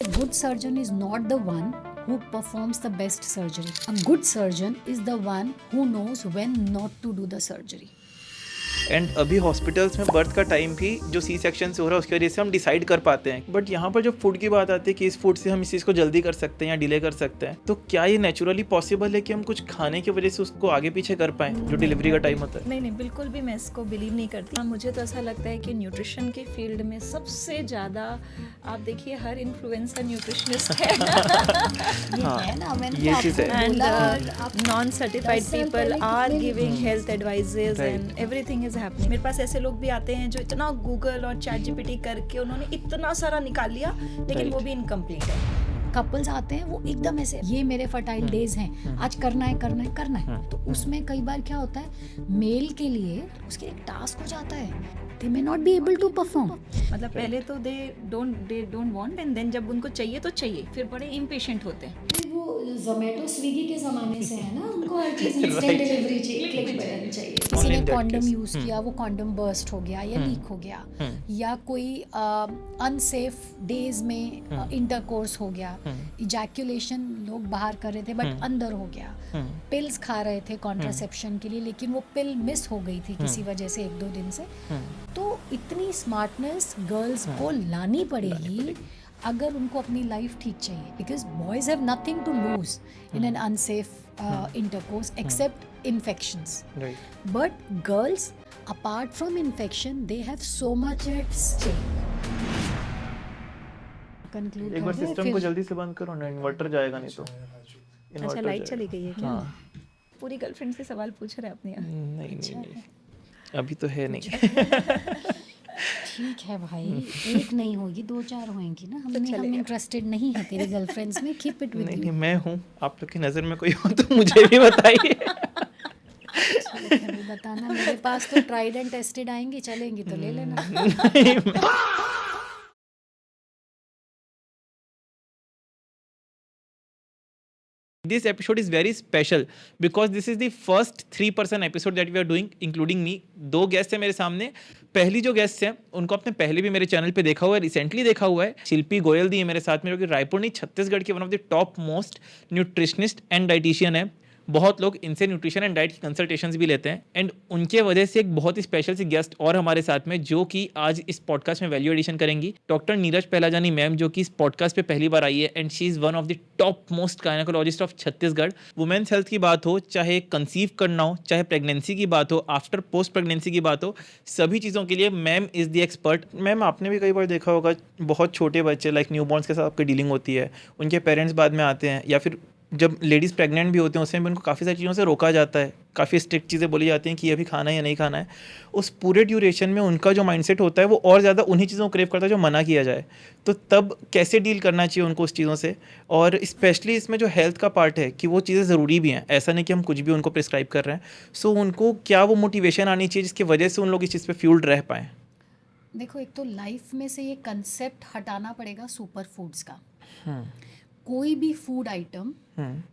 A good surgeon is not the one who performs the best surgery. A good surgeon is the one who knows when not to do the surgery. And अभी hospitals में birth का time भी जो C section से हो रहा है उसकी वजह से हम डिसाइड कर पाते हैं, बट यहाँ पर जो फूड की बात आती है कि इस फूड से हम इस चीज़ को जल्दी कर सकते हैं या डिले कर सकते हैं, तो क्या ये नेचुरली पॉसिबल है कि हम कुछ खाने की वजह से उसको आगे पीछे कर पाएं जो डिलीवरी का टाइम होता है? नहीं, बिल्कुल भी मैं इसको बिलीव नहीं करती। मुझे तो ऐसा लगता है कि न्यूट्रिशन के फील्ड में सबसे ज़्यादा आप देखिए हर इन्फ्लुएंसर न्यूट्रिशनिस्ट है ये चीज़ है। And non certified people are giving health advices and everything is happening. मेरे पास ऐसे लोग भी आते हैं जो इतना गूगल और चैट जीपीटी करके उन्होंने इतना सारा निकाल लिया लेकिन वो भी इनकम्प्लीट है। कपल्स आते हैं वो एकदम ऐसे ये मेरे फर्टाइल डेज हैं, आज करना है, तो उसमें कई बार क्या होता है मेल के लिए उसके एक टास्क हो जाता है, they may not be able to perform. मतलब पहले तो they don't want and then जब उनको चाहिए तो चाहिए, फिर बड़े इम्पेशेंट होते हैं। वो जोमेटो स्विगी के ज़माने से है ना, उनको हर चीज़ इंस्टेंट डिलीवरी चाहिए, क्लिक बटन चाहिए। किसी ने कॉन्डम यूज़ किया, वो कॉन्डम बर्स्ट हो गया या लीक हो गया, या कोई अनसेफ डेज में इंटरकोर्स हो गया, इजैक्यूलेशन लोग बाहर कर रहे थे बट अंदर हो गया, पिल्स खा रहे थे कॉन्ट्रासेप्शन के लिए लेकिन वो पिल मिस हो गई थी किसी वजह से 1-2 दिन से। तो इतनी स्मार्टनेस गर्ल्स को लानी पड़ेगी अगर उनको अपनी लाइफ ठीक चाहिए, because boys have nothing to lose in an unsafe intercourse except infections, but girls apart from infection they have so much at stake. Conclude एक बार सिस्टम को जल्दी से बंद करो ना, इन्वर्टर जाएगा नहीं तो। अच्छा लाइट चली गई है क्या? पूरी गर्लफ्रेंड से सवाल पूछ रहे अपने यहाँ? नहीं अभी तो है नहीं। ठीक है भाई, एक नहीं होगी 2-4 होंगी ना, हम इंटरेस्टेड नहीं है तेरे गर्लफ्रेंड्स में, कीप इट विद नहीं मैं हूँ, आप लोग की नज़र में कोई हो तो मुझे भी बताइए। बताना, मेरे पास तो ट्राइड एंड टेस्टेड आएंगी, चलेंगी तो ले लेना। This episode is very special because this is the first 3-person episode that we are doing, including me. 2 guest हैं मेरे सामने। पहली जो गेस्ट हैं उनको आपने पहले भी मेरे चैनल पे देखा हुआ है, रिसेंटली देखा हुआ है। शिल्पी गोयल दी है मेरे साथ में, जो कि रायपुर नहीं छत्तीसगढ़ की one of the top most nutritionist and dietitian है। बहुत लोग इनसे न्यूट्रिशन एंड डाइट की कंसल्टेशंस भी लेते हैं, एंड उनके वजह से एक बहुत ही स्पेशल सी गेस्ट और हमारे साथ में जो कि आज इस पॉडकास्ट में वैल्यू एडिशन करेंगी, डॉक्टर नीरज पहलाजानी मैम, जो कि इस पॉडकास्ट पे पहली बार आई है and she is one of the top most gynaecologist of Chhattisgarh. Women's health की बात हो, चाहे कंसीव करना हो, चाहे प्रेगनेंसी की बात हो, आफ्टर पोस्ट प्रेगनेंसी की बात हो, सभी चीज़ों के लिए ma'am is the expert. Ma'am आपने भी कई बार देखा होगा बहुत छोटे बच्चे लाइक न्यूबॉर्न्स के साथ आपकी डीलिंग होती है, उनके पेरेंट्स बाद में आते हैं, या फिर जब लेडीज़ प्रेग्नेंट भी होते हैं उसमें भी उनको काफ़ी सारी चीज़ों से रोका जाता है, काफ़ी स्ट्रिक्ट चीज़ें बोली जाती हैं कि ये भी खाना है या नहीं खाना है। उस पूरे ड्यूरेशन में उनका जो माइंडसेट होता है वो और ज़्यादा उन्हीं चीज़ों को क्रेव करता है जो मना किया जाए। तो तब कैसे डील करना चाहिए उनको उस चीज़ों से, और स्पेशली इसमें जो हेल्थ का पार्ट है कि वो चीज़ें ज़रूरी भी हैं, ऐसा नहीं कि हम कुछ भी उनको प्रिस्क्राइब कर रहे हैं। सो उनको क्या वो मोटिवेशन आनी चाहिए जिसकी वजह से उन लोग इस चीज़ पर फ्यूल्ड रह पाएँ? देखो, एक तो लाइफ में से ये कंसेप्ट हटाना पड़ेगा सुपर फूड्स का। कोई भी फूड आइटम,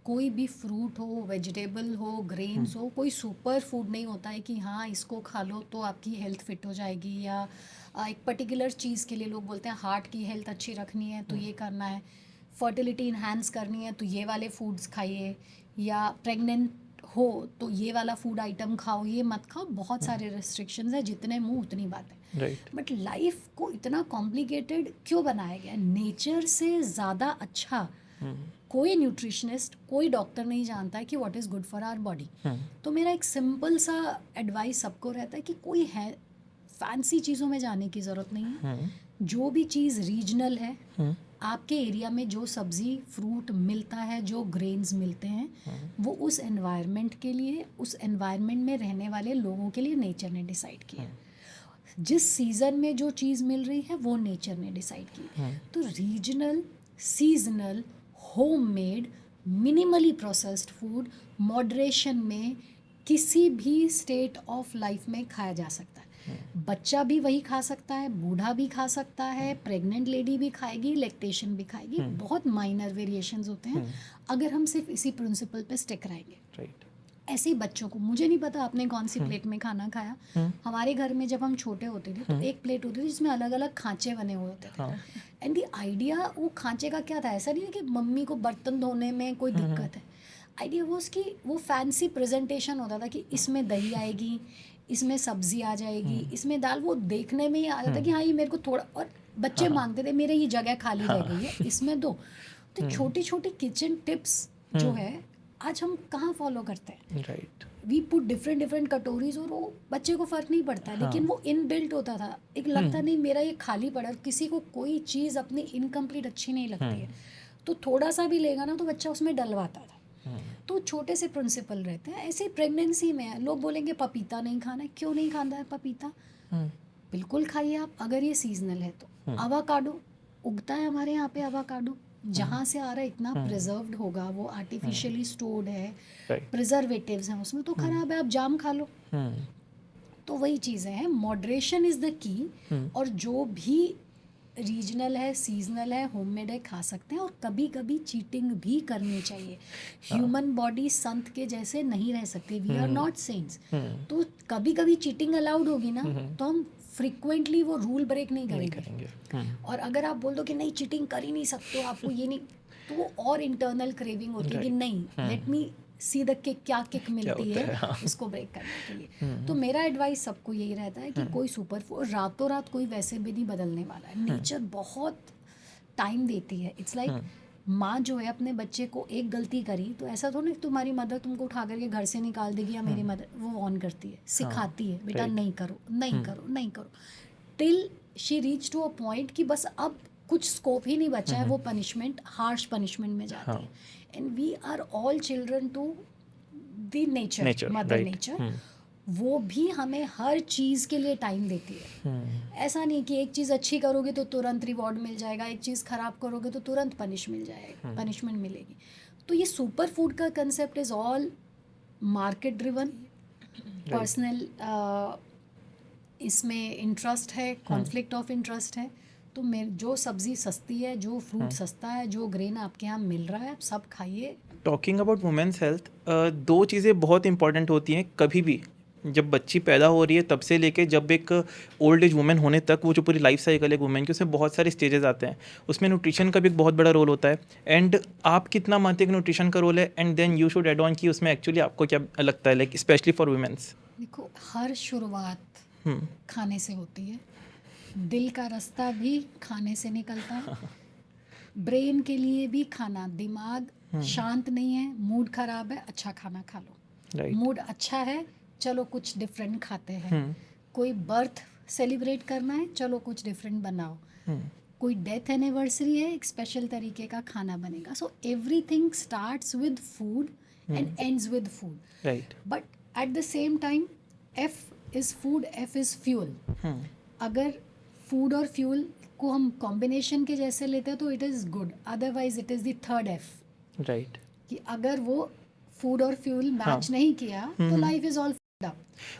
कोई भी फ्रूट हो, वेजिटेबल हो, ग्रेन्स हो, कोई सुपर फूड नहीं होता है कि हाँ इसको खा लो तो आपकी हेल्थ फिट हो जाएगी, या एक पर्टिकुलर चीज़ के लिए लोग बोलते हैं हार्ट की हेल्थ अच्छी रखनी है तो ये करना है, फर्टिलिटी इन्हांस करनी है तो ये वाले फूड्स खाइए, या प्रेग्नेंट हो तो ये वाला फूड आइटम खाओ, ये मत खाओ। बहुत सारे रेस्ट्रिक्शंस हैं, जितने मुंह उतनी बातें। बट लाइफ को इतना कॉम्प्लिकेटेड क्यों बनाया गया? नेचर से ज़्यादा अच्छा कोई न्यूट्रिशनिस्ट, कोई डॉक्टर नहीं जानता है कि what is good for our body. तो मेरा एक सिंपल सा एडवाइस सबको रहता है कि कोई है फैंसी चीज़ों में जाने की ज़रूरत नहीं है। जो भी चीज़ रीजनल है, आपके एरिया में जो सब्ज़ी फ्रूट मिलता है, जो ग्रेन्स मिलते हैं, वो उस एनवायरनमेंट के लिए, उस एनवायरनमेंट में रहने वाले लोगों के लिए नेचर ने डिसाइड किया। जिस सीज़न में जो चीज़ मिल रही है वो नेचर ने डिसाइड की। तो regional, seasonal, homemade, minimally processed food moderation में किसी भी स्टेट ऑफ लाइफ में खाया जा सकता है। बच्चा भी वही खा सकता है, बूढ़ा भी खा सकता है, प्रेग्नेंट लेडी भी खाएगी, लैक्टेशन भी खाएगी। बहुत माइनर वेरिएशंस होते हैं अगर हम सिर्फ इसी प्रिंसिपल पे स्टिक रहेंगे। ऐसे ही बच्चों को, मुझे नहीं पता आपने कौन सी प्लेट में खाना खाया, हमारे घर में जब हम छोटे होते थे तो एक प्लेट होती थी जिसमें अलग अलग खांचे बने हुए होते थे, एंड द आइडिया वो खांचे का क्या था, ऐसा नहीं है कि मम्मी को बर्तन धोने में कोई दिक्कत है, आइडिया वो उसकी वो फैंसी प्रेजेंटेशन होता था कि इसमें दही आएगी, इसमें सब्जी आ जाएगी, इसमें दाल, वो देखने में ही आ जाता कि हाँ ये मेरे को थोड़ा, और बच्चे मांगते थे मेरे ये जगह खाली रह गई है इसमें दो। तो छोटी छोटी किचन टिप्स जो है आज हम कहाँ फॉलो करते हैं, right, we put different different katoris, और वो बच्चे को फ़र्क नहीं पड़ता, लेकिन वो इनबिल्ट होता था, एक लगता नहीं मेरा ये खाली पड़ा, किसी को कोई चीज़ अपनी इनकम्प्लीट अच्छी नहीं लगती है तो थोड़ा सा भी लेगा ना तो बच्चा उसमें डलवाता था। तो छोटे से प्रिंसिपल रहते हैं। ऐसे ही प्रेगनेंसी में है, लोग बोलेंगे पपीता नहीं खाना है, क्यों नहीं खाना है पपीता, बिल्कुल खाइए आप अगर ये सीजनल है तो। अवाकाडो उगता है हमारे यहाँ पे, अवाकाडो जहाँ से आ रहा है इतना प्रिजर्व्ड होगा, वो आर्टिफिशियली स्टोर्ड है, प्रिजर्वेटिव्स हैं उसमें, तो खराब है, आप जाम खा लो। तो वही चीज़ें हैं, मॉडरेशन इज़ द की, और जो भी रीजनल है, सीजनल है, होममेड है, खा सकते हैं, और कभी कभी चीटिंग भी करनी चाहिए। ह्यूमन बॉडी संत के जैसे नहीं रह सकती, वी आर नॉट सेंट्स, तो कभी कभी चीटिंग अलाउड होगी ना तो हम फ्रिक्वेंटली वो रूल ब्रेक नहीं करेंगे। और अगर आप बोल दो कि नहीं चीटिंग कर ही नहीं सकते हो, आपको ये नहीं, तो वो और इंटरनल क्रेविंग होती है कि नहीं, let me see the kick, क्या किक मिलती है इसको ब्रेक करने के लिए। तो मेरा एडवाइस सबको यही रहता है कि कोई सुपर फूड रातों रात कोई वैसे भी नहीं बदलने वाला है, नेचर बहुत टाइम देती है। इट्स लाइक माँ जो है अपने बच्चे को एक गलती करी तो ऐसा थोड़ा ना तुम्हारी मदर तुमको उठा करके घर से निकाल देगी, या मेरी मदर वो ऑन करती है, सिखाती है बेटा नहीं करो नहीं करो नहीं करो, till she reach to a point कि बस अब कुछ स्कोप ही नहीं बचा है, वो पनिशमेंट हार्श पनिशमेंट में जाती है। And we are all children to the nature, mother nature, वो भी हमें हर चीज़ के लिए टाइम देती है। ऐसा नहीं कि एक चीज़ अच्छी करोगे तो तुरंत रिवॉर्ड मिल जाएगा, एक चीज़ ख़राब करोगे तो तुरंत पनिशमेंट मिलेगी। तो ये सुपर फूड का concept is all market driven, personal इसमें इंटरेस्ट है, कॉन्फ्लिक्ट ऑफ इंटरेस्ट है। तो जो सब्ज़ी सस्ती है, जो फ्रूट सस्ता है, जो ग्रेन आपके यहाँ मिल रहा है, आप सब खाइए। टॉकिंग अबाउट वुमेन्स हेल्थ, दो चीज़ें बहुत इंपॉर्टेंट होती हैं कभी भी, जब बच्ची पैदा हो रही है तब से लेके जब एक ओल्ड एज वुमेन होने तक, वो जो पूरी लाइफ साइकिल है वुमेन की, उसमें बहुत सारे स्टेजेस आते हैं, उसमें न्यूट्रिशन का भी एक बहुत बड़ा रोल होता है। एंड आप कितना मानते हैं कि न्यूट्रिशन का रोल है, and then you should add on कि उसमें एक्चुअली आपको क्या लगता है, लाइक स्पेशली फॉर वुमेन्स? देखो, हर शुरुआत खाने से होती है, दिल का रास्ता भी खाने से निकलता है, ब्रेन के लिए भी खाना, दिमाग शांत नहीं है, मूड खराब है, अच्छा खाना खा लो, मूड अच्छा है, चलो कुछ डिफरेंट खाते हैं, कोई बर्थ सेलिब्रेट करना है, चलो कुछ डिफरेंट बनाओ, कोई डेथ एनिवर्सरी है, एक स्पेशल तरीके का खाना बनेगा। So everything starts with food and ends with food, right, but at the same time F is food, F is fuel. अगर फूड और फ्यूल को हम कॉम्बिनेशन के जैसे लेते हैं तो it is good, otherwise it is the third F, right, कि अगर वो फूड और फ्यूल मैच नहीं किया तो life is all food up.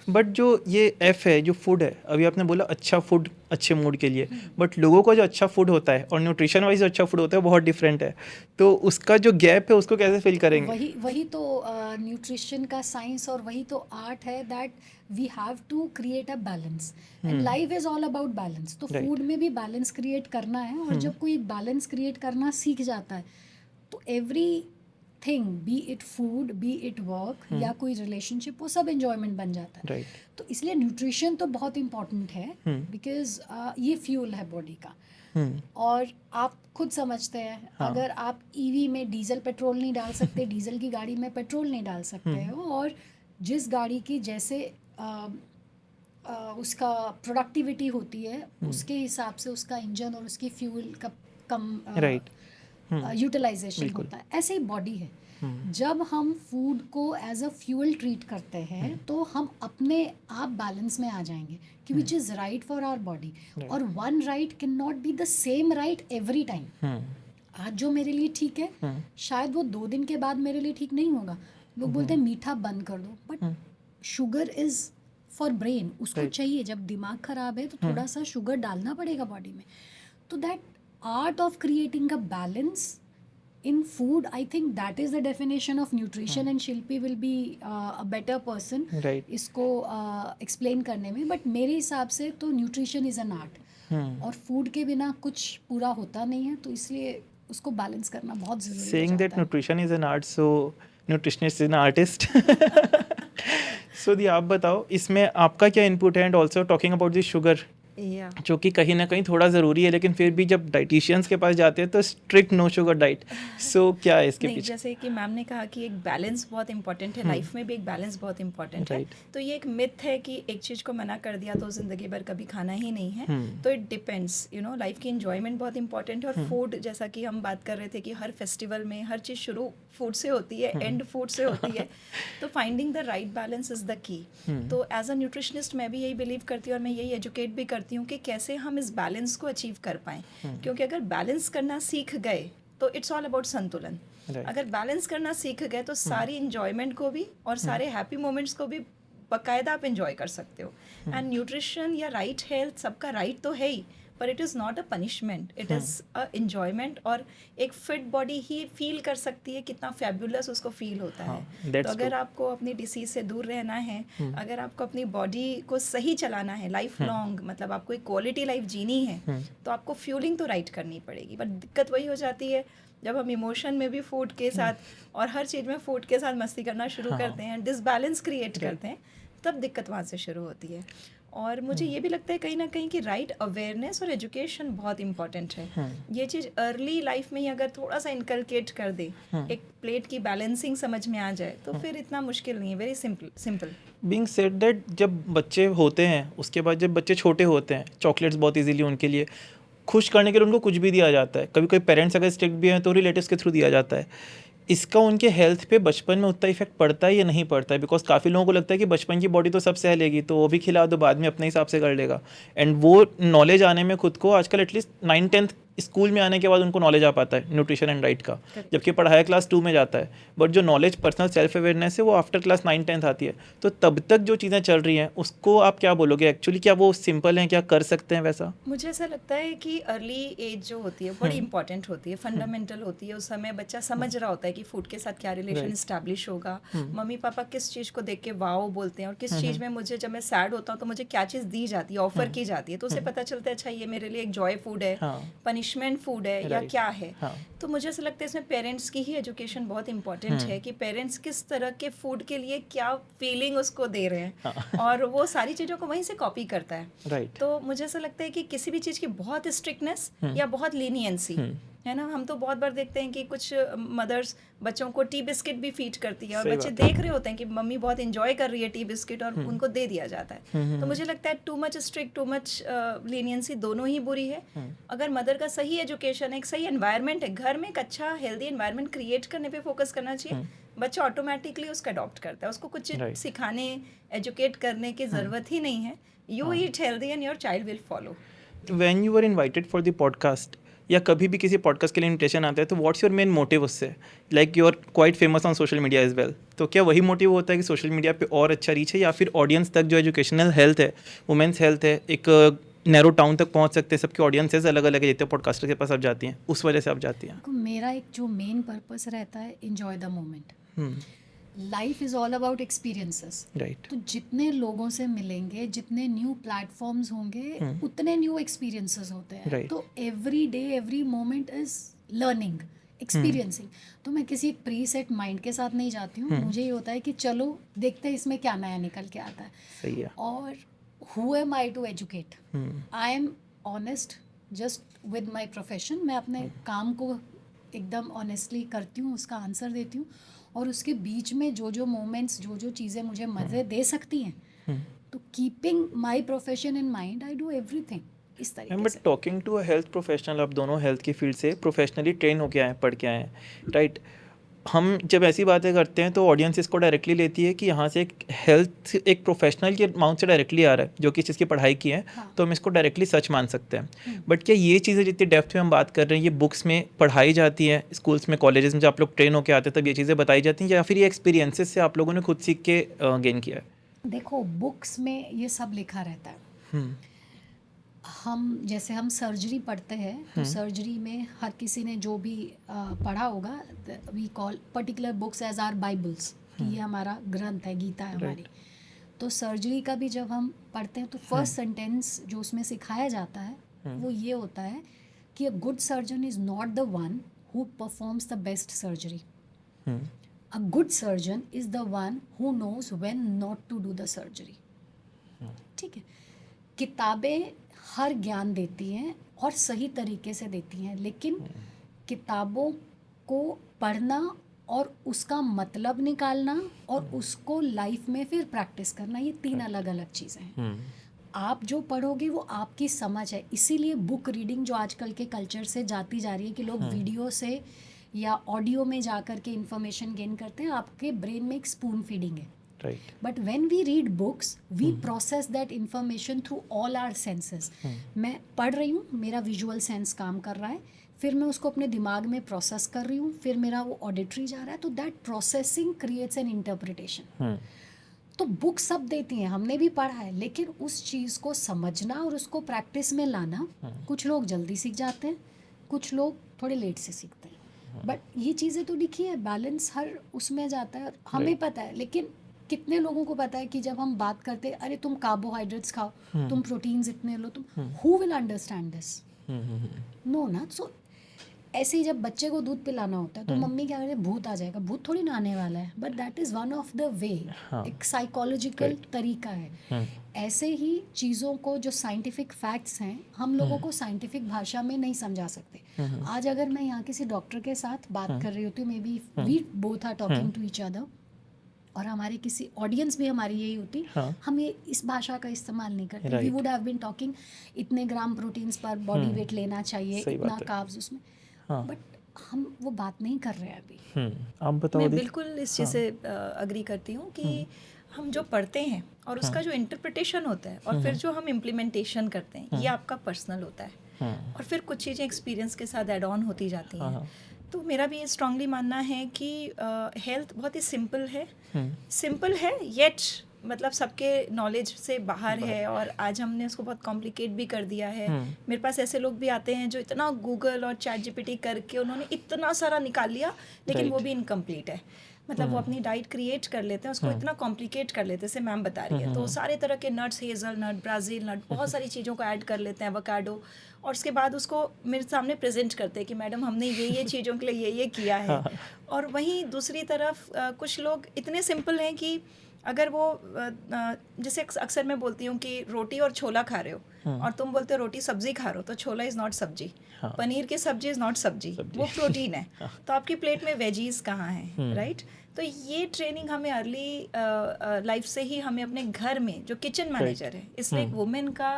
But जो ये एफ है, जो फूड है, अभी आपने बोला अच्छा फूड अच्छे मूड के लिए, बट लोगों का जो अच्छा फूड होता है और न्यूट्रिशन वाइज जो अच्छा फूड होता है बहुत डिफरेंट है, तो उसका जो गैप है उसको कैसे फिल करेंगे? वही तो न्यूट्रिशन का साइंस और वही तो आर्ट है, that we have to create a balance, and life is all about balance. तो फूड में भी बैलेंस क्रिएट करना है, और जब कोई बैलेंस क्रिएट करना सीख जाता है तो every thing, B it food, B it work, या कोई रिलेशनशिप, वो सब एंजॉयमेंट बन जाता है। तो इसलिए न्यूट्रिशन तो बहुत इम्पॉर्टेंट है, बिकॉज ये फ्यूल है बॉडी का। और आप खुद समझते हैं, अगर आप ईवी में डीजल पेट्रोल नहीं डाल सकते, डीजल की गाड़ी में पेट्रोल नहीं डाल सकते हो, और जिस गाड़ी की जैसे उसका प्रोडक्टिविटी होती है उसके हिसाब से उसका इंजन और उसकी फ्यूल का कम यूटिलाइजेशन होता है, ऐसे ही बॉडी है। जब हम फूड को एज अ फ्यूल ट्रीट करते हैं तो हम अपने आप बैलेंस में आ जाएंगे कि which is right for our body, और one right can not be the same right every time. आज जो मेरे लिए ठीक है शायद वो 2 दिन के बाद मेरे लिए ठीक नहीं होगा। लोग बोलते हैं मीठा बंद कर दो, but sugar is for brain, उसको चाहिए, जब दिमाग खराब है तो थोड़ा सा शुगर डालना पड़ेगा बॉडी में। तो that art of creating a balance in food, I think that is the definition of nutrition, and Shilpi will be a better person Right. इसको explain करने में. But मेरे हिसाब से तो nutrition is an art, और food के बिना कुछ पूरा होता नहीं है, तो इसलिए उसको बैलेंस करना बहुत ज़रूरी Saying हो that जाता है. nutrition is an art, so nutritionist is an artist. So दी आप बताओ इसमें आपका क्या इनपुट है, and also talking about the sugar, या जो कि कहीं ना कहीं थोड़ा ज़रूरी है, लेकिन फिर भी जब डाइटिशियंस के पास जाते हैं तो स्ट्रिक्ट नो शुगर डाइट. सो क्या है इसके नहीं, पीछे? जैसे कि मैम ने कहा कि एक बैलेंस बहुत इंपॉर्टेंट है, लाइफ में भी एक बैलेंस बहुत इंपॉर्टेंट है. Right. तो ये एक मिथ है कि एक चीज़ को मना कर दिया तो ज़िंदगी भर कभी खाना ही नहीं है. तो it depends, you know, life की इन्जॉयमेंट बहुत इंपॉर्टेंट है. और फूड, जैसा कि हम बात कर रहे थे कि हर फेस्टिवल में हर चीज़ शुरू फूड से होती है, एंड फूड से होती है. तो finding the right balance is the key. तो एज अ न्यूट्रिशनिस्ट मैं भी यही बिलीव करती हूँ, और मैं यही एजुकेट भी करती हूँ कि कैसे हम इस बैलेंस को अचीव कर पाएँ. क्योंकि अगर बैलेंस करना सीख गए तो इट्स ऑल अबाउट संतुलन. Right. अगर बैलेंस करना सीख गए तो सारी इंजॉयमेंट को भी और सारे हैप्पी मोमेंट्स को भी बाकायदा आप इंजॉय कर सकते हो. एंड न्यूट्रिशन या राइट हेल्थ सबका राइट तो है ही, पर it is not a punishment, it is a enjoyment. और एक फिट बॉडी ही फील कर सकती है कितना फैबुलस उसको फील होता है. that's तो अगर true. आपको अपनी डिसीज से दूर रहना है, अगर आपको अपनी बॉडी को सही चलाना है लाइफ लॉन्ग, मतलब आपको एक क्वालिटी लाइफ जीनी है, तो आपको फ्यूलिंग तो राइट करनी पड़ेगी. बट दिक्कत वही हो जाती है जब हम इमोशन में भी फूड के साथ और हर चीज़ में फूड के साथ मस्ती करना शुरू करते हैं, डिसबैलेंस क्रिएट करते हैं, तब दिक्कत वहाँ से शुरू होती है. और मुझे ये भी लगता है कहीं ना कहीं कि राइट अवेयरनेस और एजुकेशन बहुत इंपॉर्टेंट है. ये चीज़ अर्ली लाइफ में ही अगर थोड़ा सा इनकलकेट कर दे, एक प्लेट की बैलेंसिंग समझ में आ जाए, तो फिर इतना मुश्किल नहीं है. Very simple. Being said that जब बच्चे होते हैं, उसके बाद जब बच्चे छोटे होते हैं, चॉकलेट्स बहुत इजीली उनके लिए, खुश करने के लिए उनको कुछ भी दिया जाता है. कभी कोई पेरेंट्स अगर स्ट्रिक्ट भी हैं तो रिलेटिव्स के थ्रू दिया जाता है. इसका उनके हेल्थ पे बचपन में उतना इफेक्ट पड़ता है या नहीं पड़ता है? बिकॉज काफ़ी लोगों को लगता है कि बचपन की बॉडी तो सब सह लेगी, तो वो भी खिला दो, बाद में अपने हिसाब से कर लेगा. एंड वो नॉलेज आने में खुद को आजकल एटलीस्ट 9th-10th स्कूल में आने के बाद उनको नॉलेज आ पाता है न्यूट्रिशन एंड डाइट का, जबकि पढ़ाया क्लास 2 में जाता है. बट जो नॉलेज पर्सनल सेल्फ अवेयरनेस है वो आफ्टर क्लास 9-10th आती है. तो तब तक जो चीज़ें चल रही हैं उसको आप क्या बोलोगे? एक्चुअली क्या वो सिंपल हैं, क्या कर सकते हैं वैसा? मुझे ऐसा लगता है कि अर्ली एज जो होती है बड़ी इंपॉर्टेंट होती है, फंडामेंटल होती है. उस समय बच्चा समझ रहा होता है कि फूड के साथ क्या रिलेशन इस्टेब्लिश होगा, मम्मी पापा किस चीज़ को देख के वाओ बोलते हैं, और किस चीज़ में मुझे, जब मैं सैड होता हूँ तो मुझे क्या चीज़ दी जाती है, ऑफर की जाती है, तो उसे पता चलता है अच्छा ये मेरे लिए एक जॉय फूड है, पनिशमेंट फूड है, या क्या है. तो मुझे ऐसा लगता है इसमें पेरेंट्स की ही एजुकेशन बहुत इंपॉर्टेंट है कि पेरेंट्स किस तरह के फूड के लिए क्या फीलिंग उसको दे रहे हैं, और वो सारी चीज़ों को वहीं से कॉपी करता है. राइट. तो मुझे ऐसा लगता है कि किसी भी चीज़ की बहुत स्ट्रिक्टनेस या बहुत लीनियंसी है ना. हम तो बहुत बार देखते हैं कि कुछ मदर्स बच्चों को टी बिस्किट भी फीड करती है, और बच्चे देख रहे होते हैं कि मम्मी बहुत इंजॉय कर रही है टी बिस्किट, और उनको दे दिया जाता है. तो मुझे लगता है too much strict, too much leniency दोनों ही बुरी है. अगर मदर का सही एजुकेशन है, एक सही एनवायरनमेंट है, घर में एक अच्छा हेल्दी एनवायरनमेंट क्रिएट करने पे फोकस करना चाहिए, बच्चा ऑटोमेटिकली उसका अडॉप्ट करता है. उसको कुछ सिखाने, एजुकेट करने की ज़रूरत ही नहीं है. You eat healthy and your child will follow. When you are invited for the podcast, या कभी भी किसी पॉडकास्ट के लिए इन्विटेशन आता है, तो व्हाट्स योर मेन मोटिव उससे? Like you are quite famous on social media as well, तो क्या वही मोटिव होता है कि सोशल मीडिया पे और अच्छा रीच है, या फिर ऑडियंस तक जो एजुकेशनल हेल्थ है, वुमेंस हेल्थ है, एक नैरो टाउन तक पहुंच सकते हैं? सबकी ऑडियंसेस अलग अलग है, जितने पॉडकास्टर के पास आप जाती हैं, उस वजह से आप जाती हैं? मेरा एक जो मेन पर्पस रहता है, enjoy the moment. Life is all about experiences. Right. तो जितने लोगों से मिलेंगे, जितने न्यू प्लेटफॉर्म्स होंगे, उतने न्यू एक्सपीरियंसेस होते हैं. Right. तो every day, every moment is learning, experiencing. तो मैं किसी एक प्री सेट माइंड के साथ नहीं जाती हूँ. मुझे ये होता है कि चलो देखते हैं इसमें क्या नया निकल के आता है. सही है. और who am I to educate? I am honest just with my profession. मैं अपने काम को एकदम ऑनेस्टली करती हूँ, उसका आंसर देती हूँ, और उसके बीच में जो जो मोमेंट्स, जो जो चीज़ें मुझे मज़े दे सकती हैं, तो keeping my profession in mind, I do everything इस तरीके बट से. Talking to a health professional, आप दोनों हेल्थ की फील्ड से प्रोफेशनली ट्रेन होके आए हैं, पढ़ के आए हैं, राइट? हम जब ऐसी बातें करते हैं तो ऑडियंस इसको डायरेक्टली लेती है कि यहाँ से एक हेल्थ एक प्रोफेशनल के माउथ से डायरेक्टली आ रहा है जो कि इस चीज़ की पढ़ाई की है, तो हम इसको डायरेक्टली सच मान सकते हैं. बट क्या ये चीज़ें जितनी डेप्थ में हम बात कर रहे हैं, ये बुक्स में पढ़ाई जाती हैं, स्कूल्स में, कॉलेजेस में जब आप लोग ट्रेन होकर आते हैं तब ये चीज़ें बताई जाती हैं, या फिर ये एक्सपीरियंसेस से आप लोगों ने खुद सीख के गेन किया है? देखो, बुक्स में ये सब लिखा रहता है. हम जैसे हम सर्जरी पढ़ते हैं तो सर्जरी में हर किसी ने जो भी पढ़ा होगा, we call particular books as are bibles, कि ये हमारा ग्रंथ है, गीता है हमारी। तो सर्जरी का भी जब हम पढ़ते हैं तो फर्स्ट सेंटेंस जो उसमें सिखाया जाता है वो ये होता है कि a good surgeon is not the one who performs the best surgery, a good surgeon is the one who knows when not to do the surgery. ठीक है, किताबें हर ज्ञान देती हैं और सही तरीके से देती हैं, लेकिन किताबों को पढ़ना और उसका मतलब निकालना और उसको लाइफ में फिर प्रैक्टिस करना, ये 3 अलग अलग चीज़ें हैं। आप जो पढ़ोगे वो आपकी समझ है, इसीलिए बुक रीडिंग जो आजकल के कल्चर से जाती जा रही है कि लोग वीडियो से या ऑडियो में जा कर के इन्फॉर्मेशन गेन करते हैं, आपके ब्रेन में एक स्पून फीडिंग है। Right. But when we read books, we process that information through all our senses. मैं पढ़ रही हूँ, मेरा विजुअल सेंस काम कर रहा है, फिर मैं उसको अपने दिमाग में प्रोसेस कर रही हूँ, फिर मेरा वो ऑडिटरी जा रहा है, तो that processing creates an interpretation. तो बुक सब देती हैं, हमने भी पढ़ा है, लेकिन उस चीज़ को समझना और उसको प्रैक्टिस में लाना, कुछ लोग जल्दी सीख जाते हैं, कुछ लोग थोड़े लेट से सीखते हैं। बट ये चीज़ें तो लिखी है, बैलेंस हर उसमें जाता है, हमें पता है, लेकिन कितने लोगों को पता है कि जब हम बात करते हैं, अरे तुम कार्बोहाइड्रेट्स खाओ, तुम प्रोटीन्स इतने लो, तुम who will understand this? No ना। सो ऐसे ही जब बच्चे को दूध पिलाना होता है तो मम्मी क्या करे, भूत आ जाएगा, भूत थोड़ी ना आने वाला है, but that is one of the way, एक साइकोलॉजिकल तरीका है। ऐसे ही चीज़ों को, जो साइंटिफिक फैक्ट्स हैं, हम लोगों को साइंटिफिक भाषा में नहीं समझा सकते। आज अगर मैं यहाँ किसी डॉक्टर के साथ बात कर रही होती हूँ, maybe we both are talking to each other, और हमारे किसी ऑडियंस भी हमारी यही होती, हम ये इस भाषा का इस्तेमाल नहीं करते। We would have been talking इतने ग्राम प्रोटीन्स पर बॉडी वेट लेना चाहिए, इतना कार्ब्स उसमें, बट हम वो बात नहीं कर रहे हैं अभी। आप बताओ। मैं बिल्कुल इस चीज़ से अग्री करती हूँ कि हम जो पढ़ते हैं और उसका जो इंटरप्रिटेशन होता है और फिर जो हम इम्प्लीमेंटेशन करते हैं, ये आपका पर्सनल होता है, और फिर कुछ चीज़ें एक्सपीरियंस के साथ ऐड ऑन होती जाती हैं। तो मेरा भी ये स्ट्रांगली मानना है कि हेल्थ बहुत ही सिंपल है येट मतलब सबके नॉलेज से बाहर है, और आज हमने उसको बहुत कॉम्प्लिकेट भी कर दिया है। मेरे पास ऐसे लोग भी आते हैं जो इतना गूगल और चैट जीपीटी करके उन्होंने इतना सारा निकाल लिया, लेकिन वो भी इनकम्प्लीट है। मतलब वो अपनी डाइट क्रिएट कर लेते हैं, उसको इतना कॉम्प्लिकेट कर लेते हैं, जैसे मैम बता रही है, तो सारे तरह के नट्स, हेज़ल नट, ब्राज़ील नट, बहुत सारी चीज़ों को ऐड कर लेते हैं, एवोकाडो, और उसके बाद उसको मेरे सामने प्रेजेंट करते हैं कि मैडम हमने ये चीज़ों के लिए ये किया है। और वहीं दूसरी तरफ कुछ लोग इतने सिंपल हैं कि अगर वो जैसे अक्सर मैं बोलती हूँ कि रोटी और छोला खा रहे हो और तुम बोलते हो रोटी सब्जी खा रहे हो, तो छोला इज़ नॉट सब्जी, पनीर की सब्जी इज़ नॉट सब्जी, वो प्रोटीन है। तो आपकी प्लेट में वेजीज कहाँ हैं, राइट? तो ये ट्रेनिंग हमें अर्ली लाइफ से ही हमें अपने घर में जो किचन मैनेजर है, इसलिए एक वुमेन का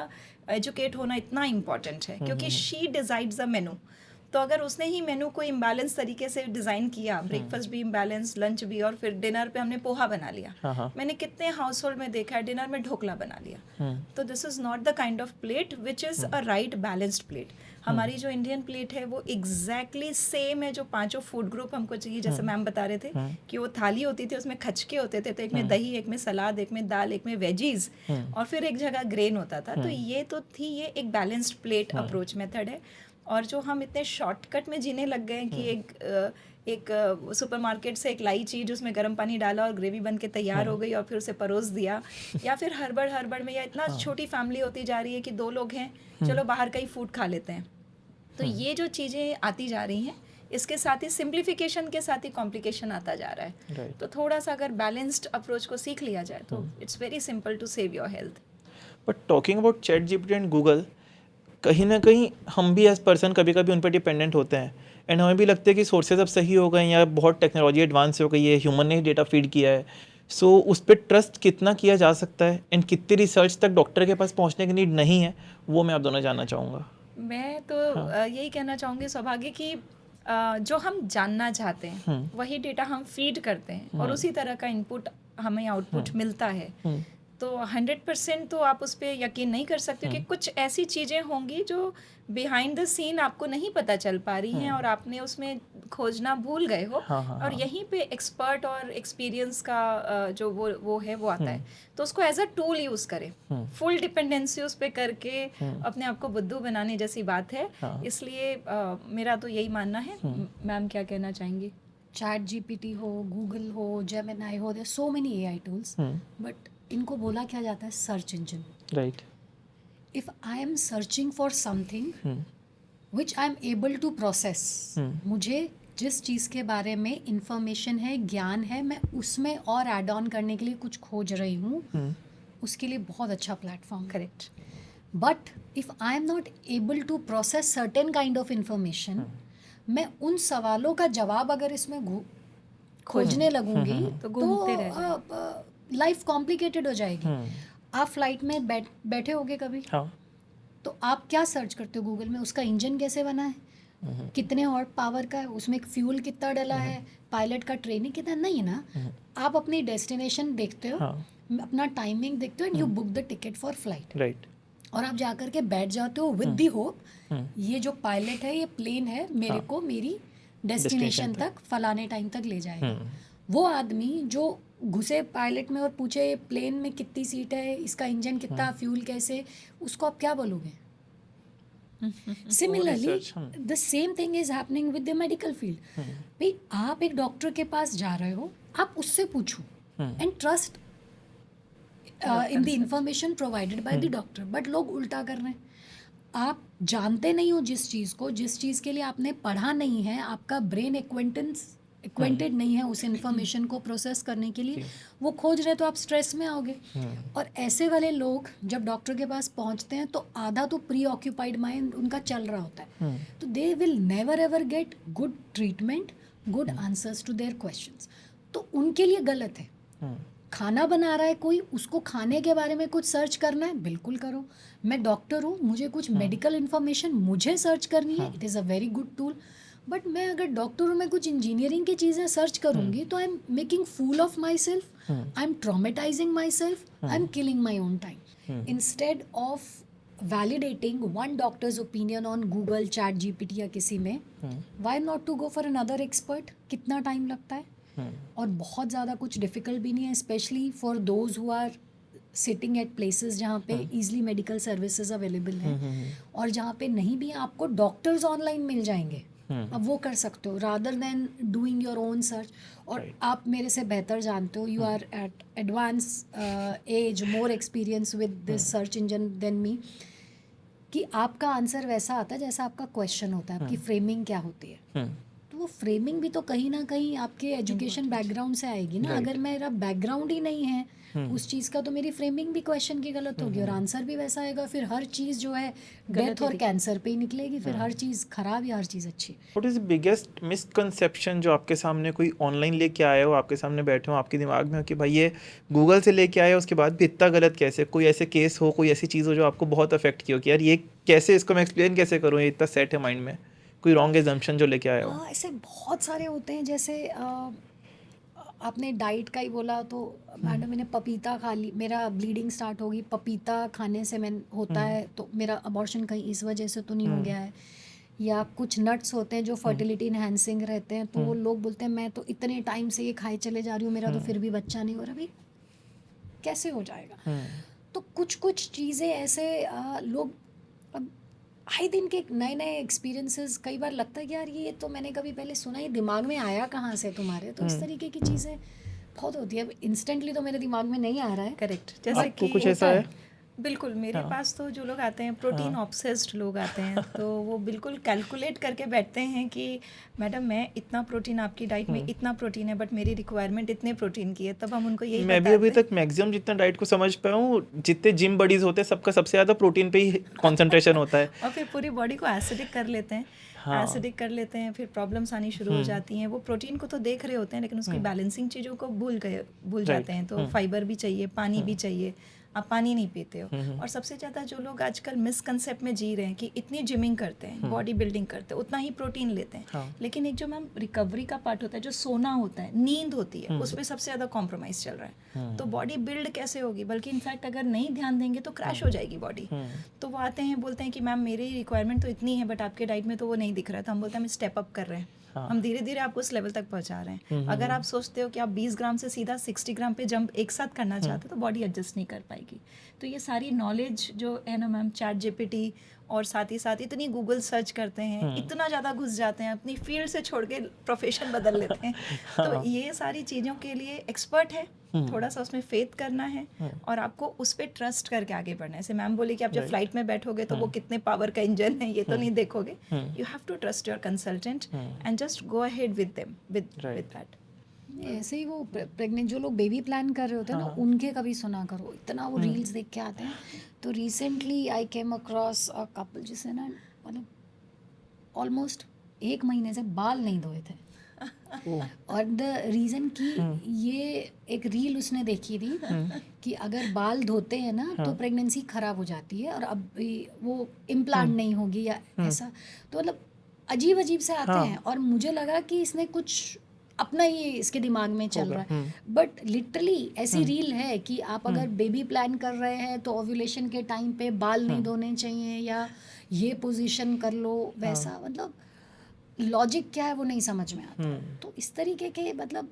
एजुकेट होना इतना इम्पॉर्टेंट है, क्योंकि शी डिसाइड्स द मेनू। तो अगर उसने ही मेनू को इम्बैलेंस तरीके से डिज़ाइन किया, ब्रेकफास्ट भी इम्बैलेंस, लंच भी, और फिर डिनर पे हमने पोहा बना लिया, मैंने कितने हाउस होल्ड में देखा है डिनर में ढोकला बना लिया। तो this is not the kind of plate which is a right balanced plate. हमारी जो इंडियन प्लेट है वो एग्जैक्टली सेम है जो पांचों फूड ग्रुप हमको चाहिए। जैसे मैम बता रहे थे कि वो थाली होती थी, उसमें खचके होते थे, तो एक में दही, एक में सलाद, एक में दाल, एक में वेजीज, और फिर एक जगह ग्रेन होता था। तो ये तो थी, ये एक बैलेंस्ड प्लेट अप्रोच मेथड है। और जो हम इतने शॉर्टकट में जीने लग गए हैं कि एक सुपरमार्केट से एक लाई चीज़, उसमें गर्म पानी डाला और ग्रेवी बन के तैयार हो गई और फिर उसे परोस दिया, या फिर हड़बड़ में, या इतना छोटी फैमिली होती जा रही है कि 2 लोग हैं, चलो बाहर का ही फूड खा लेते हैं। तो ये जो चीज़ें आती जा रही हैं, इसके साथ ही सिंप्लीफिकेशन के साथ ही कॉम्प्लिकेशन आता जा रहा है। तो थोड़ा सा अगर बैलेंस्ड अप्रोच को सीख लिया जाए तो it's very simple to save your health. But talking about ChatGPT and Google, कहीं ना कहीं हम भी एज पर्सन कभी कभी उन पर डिपेंडेंट होते हैं, एंड हमें भी लगता है कि सोर्सेज अब सही हो गए या बहुत टेक्नोलॉजी एडवांस हो गई है, ह्यूमन ने ही डेटा फीड किया है। सो उस पर ट्रस्ट कितना किया जा सकता है, एंड कितनी रिसर्च तक डॉक्टर के पास पहुंचने की नीड नहीं है, वो मैं आप दोनों जानना चाहूँगा। मैं तो यही कहना चाहूँगी सौभाग्य कि जो हम जानना चाहते हैं वही डेटा हम फीड करते हैं, और उसी तरह का इनपुट हमें आउटपुट मिलता है। तो 100% तो आप उस पर यकीन नहीं कर सकते कि कुछ ऐसी चीज़ें होंगी जो बिहाइंड द सीन आपको नहीं पता चल पा रही हैं और आपने उसमें खोजना भूल गए हो। और यहीं पे एक्सपर्ट और एक्सपीरियंस का जो वो है वो आता है, तो उसको एज अ टूल यूज़ करें। फुल डिपेंडेंसी उस पर करके अपने आप को बुद्धू बनाने जैसी बात है। इसलिए मेरा तो यही मानना है। मैम क्या कहना चाहेंगी? चैट जीपीटी हो, गूगल हो, जेमिनाई हो, there so many AI tools, but इनको बोला क्या जाता है? Search engine. Right. If I am searching for something which I am able to process, मुझे जिस चीज़ के बारे में इंफॉर्मेशन है, ज्ञान है, मैं उसमें और ऐड ऑन करने के लिए कुछ खोज रही हूँ, उसके लिए बहुत अच्छा platform. Correct. But if I am not able to process certain kind of information, मैं उन सवालों का जवाब अगर इसमें खोजने लगूंगी तो घूमते रह तो लाइफ कॉम्प्लिकेटेड हो जाएगी। आप फ्लाइट में बैठे होगे कभी, हाँ। तो आप क्या सर्च करते हो गूगल में? उसका इंजन कैसे बना है, कितने हॉर्स पावर का है, उसमें फ्यूल कितना डला है, पायलट का ट्रेनिंग कितना, नहीं ना। आप अपनी डेस्टिनेशन देखते हो, अपना टाइमिंग देखते हो, and you book the ticket for flight. Right. और आप जाकर के बैठ जाते हो विद दी होप ये जो पायलट है, ये प्लेन है, मेरे को मेरी डेस्टिनेशन तक फलाने टाइम तक ले जाएगा। वो आदमी जो घुसे पायलट में और पूछे प्लेन में कितनी सीट है, इसका इंजन कितना, फ्यूल कैसे, उसको आप क्या बोलोगे? Similarly the same thing is happening with the medical field. भाई आप एक डॉक्टर के पास जा रहे हो, आप उससे पूछो and trust in the information provided by the doctor. But लोग उल्टा कर रहे हैं। आप जानते नहीं हो जिस चीज़ को, जिस चीज़ के लिए आपने पढ़ा नहीं है, आपका ब्रेन एक्वेंटेड नहीं है उस इन्फॉर्मेशन को प्रोसेस करने के लिए, वो खोज रहे, तो आप स्ट्रेस में आओगे। और ऐसे वाले लोग जब डॉक्टर के पास पहुंचते हैं तो आधा तो प्री ऑक्यूपाइड माइंड उनका चल रहा होता है, तो they will never ever get good treatment, good answers to their questions. तो उनके लिए गलत है। खाना बना रहा है कोई, उसको खाने के बारे में कुछ सर्च करना है, बिल्कुल करो। मैं डॉक्टर हूँ, मुझे कुछ मेडिकल इन्फॉर्मेशन मुझे सर्च करनी है, it is a very good tool. But मैं अगर डॉक्टर हूँ, मैं कुछ इंजीनियरिंग की चीज़ें सर्च करूँगी तो I am making fool of myself, I am traumatising myself, I am killing my own time. Instead of validating one doctor's opinion on Google, ChatGPT या किसी में, why not to go for another expert? कितना time लगता है और बहुत ज़्यादा कुछ डिफ़िकल्ट भी नहीं है, specially for those who are sitting at places जहाँ पे ईजिली मेडिकल सर्विसेज अवेलेबल हैं, और जहाँ पे नहीं भी, आपको डॉक्टर्स ऑनलाइन मिल जाएंगे, अब वो कर सकते हो rather than doing your own search. और आप मेरे से बेहतर जानते हो, you are at advance age, more experience with this search engine than me, कि आपका आंसर वैसा आता है जैसा आपका क्वेश्चन होता है, आपकी फ्रेमिंग क्या होती है। तो वो फ्रेमिंग भी तो कहीं ना कहीं आपके एजुकेशन बैकग्राउंड से आएगी ना। अगर मेरा बैकग्राउंड ही नहीं है उस चीज़ का, तो मेरी फ्रेमिंग भी क्वेश्चन की गलत होगी और आंसर भी वैसा आएगा। फिर हर चीज़ जो है डेथ और कैंसर पे ही निकलेगी, फिर हर चीज़ खराब या हर चीज़ अच्छी। What is the biggest misconception जो आपके सामने कोई ऑनलाइन लेके आए हो, आपके सामने बैठे हो, आपके दिमाग में हो कि भाई ये गूगल से लेके आए, उसके बाद भी इतना गलत कैसे? कोई ऐसे केस हो, कोई ऐसी चीज़ हो जो आपको बहुत अफेक्ट की हो कि यार ये कैसे, इसको मैं एक्सप्लेन कैसे करूँ, ये इतना सेट है माइंड में, कोई रॉन्ग एजम्पशन जो लेके आए हो? ऐसे बहुत सारे होते हैं। जैसे आपने डाइट का ही बोला, तो मैडम मैंने पपीता खा ली, मेरा ब्लीडिंग स्टार्ट होगी, पपीता खाने से मैं होता है, तो मेरा अबॉर्शन कहीं इस वजह से तो नहीं हो गया है। या कुछ नट्स होते हैं जो फर्टिलिटी इनहेंसिंग रहते हैं, तो वो लोग बोलते हैं मैं तो इतने टाइम से ये खाए चले जा रही हूँ, मेरा तो फिर भी बच्चा नहीं हो रहा। भाई कैसे हो जाएगा? तो कुछ कुछ चीज़ें ऐसे लोग, अब आए दिन के नए नए एक्सपीरियंसेस, कई बार लगता है कि यार ये तो मैंने कभी पहले सुना, ये दिमाग में आया कहाँ से तुम्हारे? तो इस तरीके की चीज़ें बहुत होती है। अब इंस्टेंटली तो मेरे दिमाग में नहीं आ रहा है। करेक्ट। जैसे कि कुछ ऐसा है? बिल्कुल, मेरे पास तो जो लोग आते हैं, प्रोटीन ऑब्सेस्ड लोग आते हैं, तो वो बिल्कुल कैलकुलेट करके बैठते हैं कि मैडम मैं इतना प्रोटीन, आपकी डाइट में इतना प्रोटीन है, बट मेरी रिक्वायरमेंट इतने प्रोटीन की है। तब हम उनको यही मैं भी अभी तक मैक्सिमम जितना डाइट को समझ पाया हूँ, जितने जिम बडीज होते हैं सबका सबसे ज़्यादा प्रोटीन पे ही कॉन्सेंट्रेशन होता है। और फिर पूरी बॉडी को एसिडिक कर लेते हैं। एसिडिक कर लेते हैं, फिर प्रॉब्लम्स आनी शुरू हो जाती हैं। वो प्रोटीन को तो देख रहे होते हैं, लेकिन उसकी बैलेंसिंग चीज़ों को भूल जाते हैं। तो फाइबर भी चाहिए, पानी भी चाहिए, आप पानी नहीं पीते हो। और सबसे ज़्यादा जो लोग आजकल मिसकंसेप्ट में जी रहे हैं कि इतनी जिमिंग करते हैं, बॉडी बिल्डिंग करते हैं, उतना ही प्रोटीन लेते हैं, हाँ। लेकिन एक जो मैम रिकवरी का पार्ट होता है, जो सोना होता है, नींद होती है, उस पर सबसे ज़्यादा कॉम्प्रोमाइज़ चल रहा है। तो बॉडी बिल्ड कैसे होगी, बल्कि इनफैक्ट अगर नहीं ध्यान देंगे तो क्रैश हो जाएगी बॉडी। तो वो आते हैं बोलते हैं कि मैम मेरी रिक्वायरमेंट तो इतनी है बट आपके डाइट में तो वो नहीं दिख रहा है। तो हम बोलते हैं हम स्टेप अप कर रहे हैं, हम धीरे धीरे आपको उस लेवल तक पहुंचा रहे हैं। अगर आप सोचते हो कि आप 20 ग्राम से सीधा 60 ग्राम पे जंप एक साथ करना चाहते हो तो बॉडी एडजस्ट नहीं कर पाएगी। तो ये सारी नॉलेज जो है ना मैम, चैट जीपीटी और साथ ही साथ इतनी गूगल सर्च करते हैं, इतना ज़्यादा घुस जाते हैं, अपनी फील्ड से छोड़ के प्रोफेशन बदल लेते हैं। तो ये सारी चीज़ों के लिए एक्सपर्ट है, थोड़ा सा उसमें फेथ करना है और आपको उस पर ट्रस्ट करके आगे बढ़ना है। जैसे मैम बोली कि आप जब फ्लाइट में बैठोगे तो वो कितने पावर का इंजन है ये तो नहीं देखोगे, you have to trust your consultant and just go ahead with them with that. ऐसे ही वो प्रेग्नेंट जो लोग बेबी प्लान कर रहे होते हैं ना, उनके कभी सुना करो, इतना वो रील्स देख के आते हैं। तो recently I came across a couple जिसने ना मतलब ऑलमोस्ट 1 महीने से बाल नहीं धोए थे। और द रीज़न कि ये एक रील उसने देखी थी कि अगर बाल धोते हैं ना तो प्रेगनेंसी ख़राब हो जाती है और अब वो इम्प्लांट नहीं होगी या ऐसा। तो मतलब अजीब अजीब से आते हैं और मुझे लगा कि इसने कुछ अपना ही इसके दिमाग में चल रहा है, बट लिटरली ऐसी रील है कि आप अगर बेबी प्लान कर रहे हैं तो ओव्यूलेशन के टाइम पे बाल नहीं धोने चाहिए या ये पोजीशन कर लो वैसा। मतलब लॉजिक क्या है वो नहीं समझ में आता। तो इस तरीके के मतलब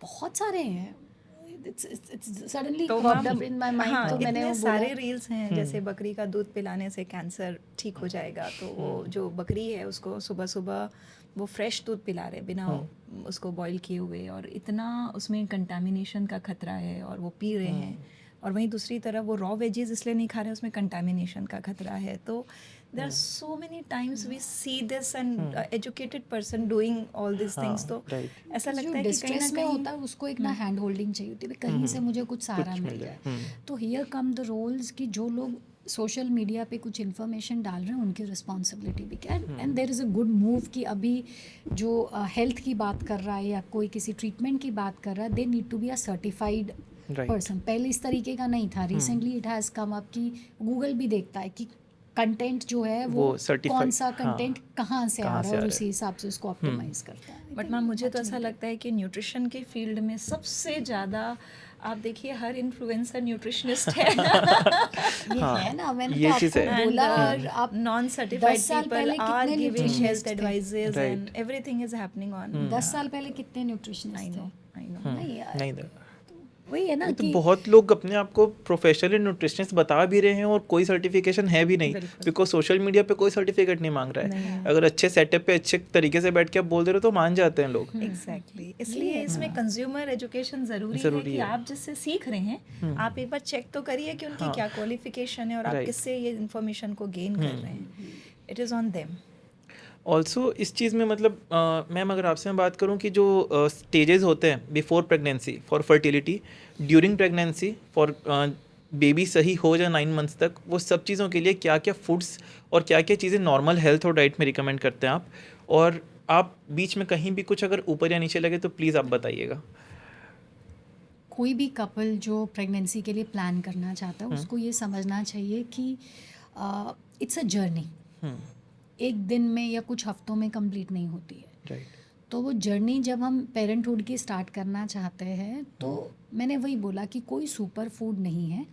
बहुत सारे हैं। Suddenly cropped up in my mind. तो मैंने इतने सारे रील्स हैं, जैसे बकरी का दूध पिलाने से कैंसर ठीक हो जाएगा, तो वो जो बकरी है उसको सुबह सुबह वो फ्रेश दूध पिला रहे बिना उसको बॉईल किए हुए, और इतना उसमें कंटामिनेशन का खतरा है और वो पी रहे हैं। और वहीं दूसरी तरफ वो रॉ वेजीज इसलिए नहीं खा रहे, उसमें कंटामिनेशन का खतरा है। तो there are so many times we see this and educated person doing all these things। तो ऐसा लगता है कि कहीं ना में होता है उसको एक ना हैंड होल्डिंग चाहिए होती है, कहीं से मुझे कुछ सहारा मिल जाए। तो हियर कम द रोल्स कि जो लोग सोशल मीडिया पे कुछ इन्फॉर्मेशन डाल रहे हैं उनकी रिस्पॉन्सिबिलिटी भी क्या है। And there is a good move कि अभी जो हेल्थ की बात कर रहा है या कोई किसी ट्रीटमेंट की बात कर रहा है, they need to be a certified person. पहले इस तरीके का नहीं था, recently it has come up कि गूगल भी देखता है कि कंटेंट जो है वो कौन सा कंटेंट कहाँ से आ रहा है और उसी हिसाब से उसको ऑप्टिमाइज करता है। बट मैम मुझे तो ऐसा लगता है कि न्यूट्रिशन के फील्ड में सबसे ज़्यादा आप देखिए हर इन्फ्लुएंसर न्यूट्रिशनिस्ट है। ये है ना, मैंने तो आपको बोला। और आप non certified people are giving health advices and everything is happening on. 10 साल पहले कितने न्यूट्रिशनिस्ट थे? आई नो नहीं यार, नहीं वही है ना तो कि बहुत लोग अपने आप को प्रोफेशनल न्यूट्रिशनिस्ट बता भी रहे हैं और कोई सर्टिफिकेशन है भी नहीं, बिकॉज सोशल मीडिया पे कोई सर्टिफिकेट नहीं मांग रहा है। अगर अच्छे सेटअप पे अच्छे तरीके से बैठ के आप बोल दे रहे हो तो मान जाते हैं लोग। एग्जैक्टली इसलिए इसमें कंज्यूमर एजुकेशन जरूरी है कि आप जिससे सीख रहे हैं आप एक बार चेक तो करिए कि उनकी क्या क्वालिफिकेशन है और आप किससे ये इन्फॉर्मेशन को गेन कर रहे हैं। It is on them. Also इस चीज़ में मतलब मैम अगर आपसे मैं बात करूं कि जो स्टेजेस होते हैं before pregnancy for fertility, during pregnancy for baby सही हो जाए 9 मंथ्स तक, वो सब चीज़ों के लिए क्या क्या फूड्स और क्या क्या चीज़ें नॉर्मल हेल्थ और डाइट में रिकमेंड करते हैं आप? और आप बीच में कहीं भी कुछ अगर ऊपर या नीचे लगे तो प्लीज़ आप बताइएगा। कोई भी कपल जो प्रेगनेंसी के लिए प्लान करना चाहता है उसको ये समझना चाहिए कि इट्स अ जर्नी, एक दिन में या कुछ हफ्तों में कंप्लीट नहीं होती है। राइट। तो वो जर्नी जब हम पेरेंटहुड की स्टार्ट करना चाहते हैं तो मैंने वही बोला कि कोई सुपर फूड नहीं है।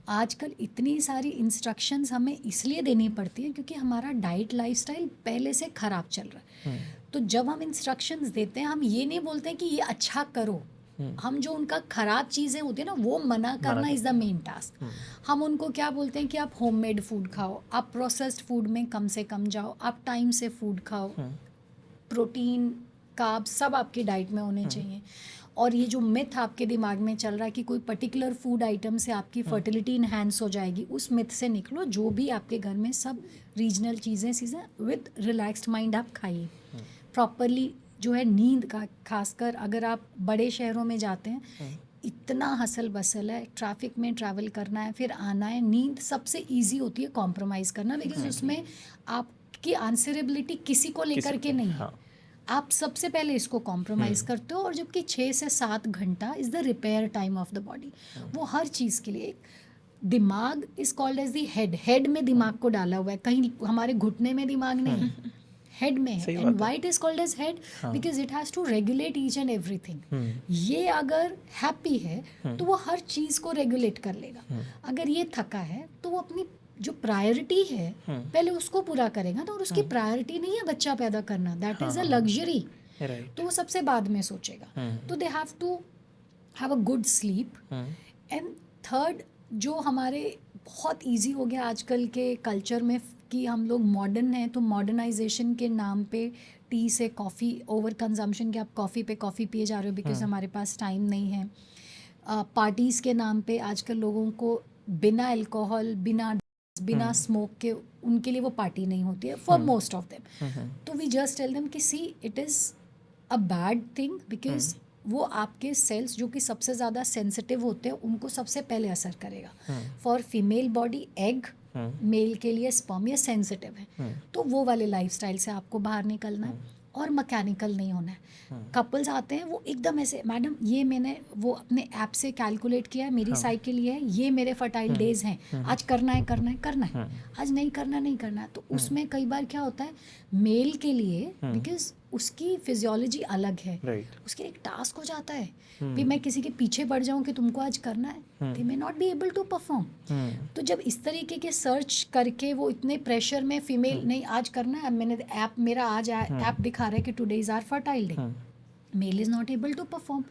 आजकल इतनी सारी इंस्ट्रक्शंस हमें इसलिए देनी पड़ती है क्योंकि हमारा डाइट लाइफस्टाइल पहले से ख़राब चल रहा है। तो जब हम इंस्ट्रक्शंस देते हैं हम ये नहीं बोलते हैं कि ये अच्छा करो, हम जो उनका ख़राब चीज़ें होती है ना वो मना करना इज़ द मेन टास्क। हम उनको क्या बोलते हैं कि आप होममेड फूड खाओ, आप प्रोसेस्ड फूड में कम से कम जाओ, आप टाइम से फूड खाओ, प्रोटीन कार्ब्स सब आपकी डाइट में होने चाहिए। और ये जो मिथ आपके दिमाग में चल रहा है कि कोई पर्टिकुलर फूड आइटम से आपकी फर्टिलिटी इन्हांस हो जाएगी, उस मिथ से निकलो। जो भी आपके घर में सब रीजनल चीज़ें विद रिलैक्स्ड माइंड आप खाइए। प्रॉपरली जो है नींद का, खासकर अगर आप बड़े शहरों में जाते हैं इतना हसल बसल है, ट्रैफिक में ट्रैवल करना है फिर आना है, नींद सबसे इजी होती है कॉम्प्रोमाइज़ करना, बिकॉज उसमें आपकी आंसरेबिलिटी किसी को लेकर के नहीं है। आप सबसे पहले इसको कॉम्प्रोमाइज़ करते हो। और जबकि 6 से 7 घंटा is the repair time of the body, वो हर चीज़ के लिए दिमाग is called as the head, head में दिमाग को डाला हुआ है, कहीं हमारे घुटने में दिमाग नहीं है, हेड में है. And why it is called as head? Because it has to regulate each and everything. ये अगर हैप्पी है तो वो हर चीज को रेगुलेट कर लेगा. अगर ये थका है तो वो अपनी जो प्रायोरिटी है पहले उसको पूरा करेगा ना. और उसकी प्रायोरिटी नहीं है बच्चा पैदा करना, दैट इज अ लग्जरी. तो वो सबसे बाद में सोचेगा. तो they have to have a good sleep. And third, जो हमारे बहुत इजी हो गया आजकल के कल्चर में कि हम लोग मॉडर्न हैं, तो मॉडर्नाइजेशन के नाम पे टी से कॉफ़ी, ओवर कंजम्पशन के आप कॉफ़ी पे कॉफ़ी पिए जा रहे हो बिकॉज हमारे पास टाइम नहीं है. पार्टीज़ के नाम पे आजकल लोगों को बिना अल्कोहल, बिना स्मोक के, उनके लिए वो पार्टी नहीं होती है फॉर मोस्ट ऑफ देम. तो वी जस्ट टेल देम कि see it is a bad thing because वो आपके सेल्स जो कि सबसे ज़्यादा सेंसिटिव होते हैं उनको सबसे पहले असर करेगा. For female body egg, male के लिए स्पर्म, ये सेंसिटिव है. तो वो वाले लाइफस्टाइल से आपको बाहर निकलना है और मैकेनिकल नहीं होना है. कपल्स आते हैं वो एकदम ऐसे, मैडम ये मैंने वो अपने ऐप से कैलकुलेट किया है, मेरी साइकिल ये है, ये मेरे फर्टाइल डेज हैं, आज करना है करना है करना है, आज नहीं करना नहीं करना है. तो उसमें कई बार क्या होता है, मेल के लिए बिकॉज उसकी फिजियोलॉजी अलग है, उसके एक टास्क हो जाता है कि मैं किसी के पीछे पड़ जाऊं कि तुमको आज करना है, they may not be able to perform. तो जब इस तरीके के सर्च करके वो इतने प्रेशर में फीमेल नहीं आज करना है, मैंने ऐप मेरा आज ऐप दिखा रहा है कि today is our fertile day, male is not able to perform.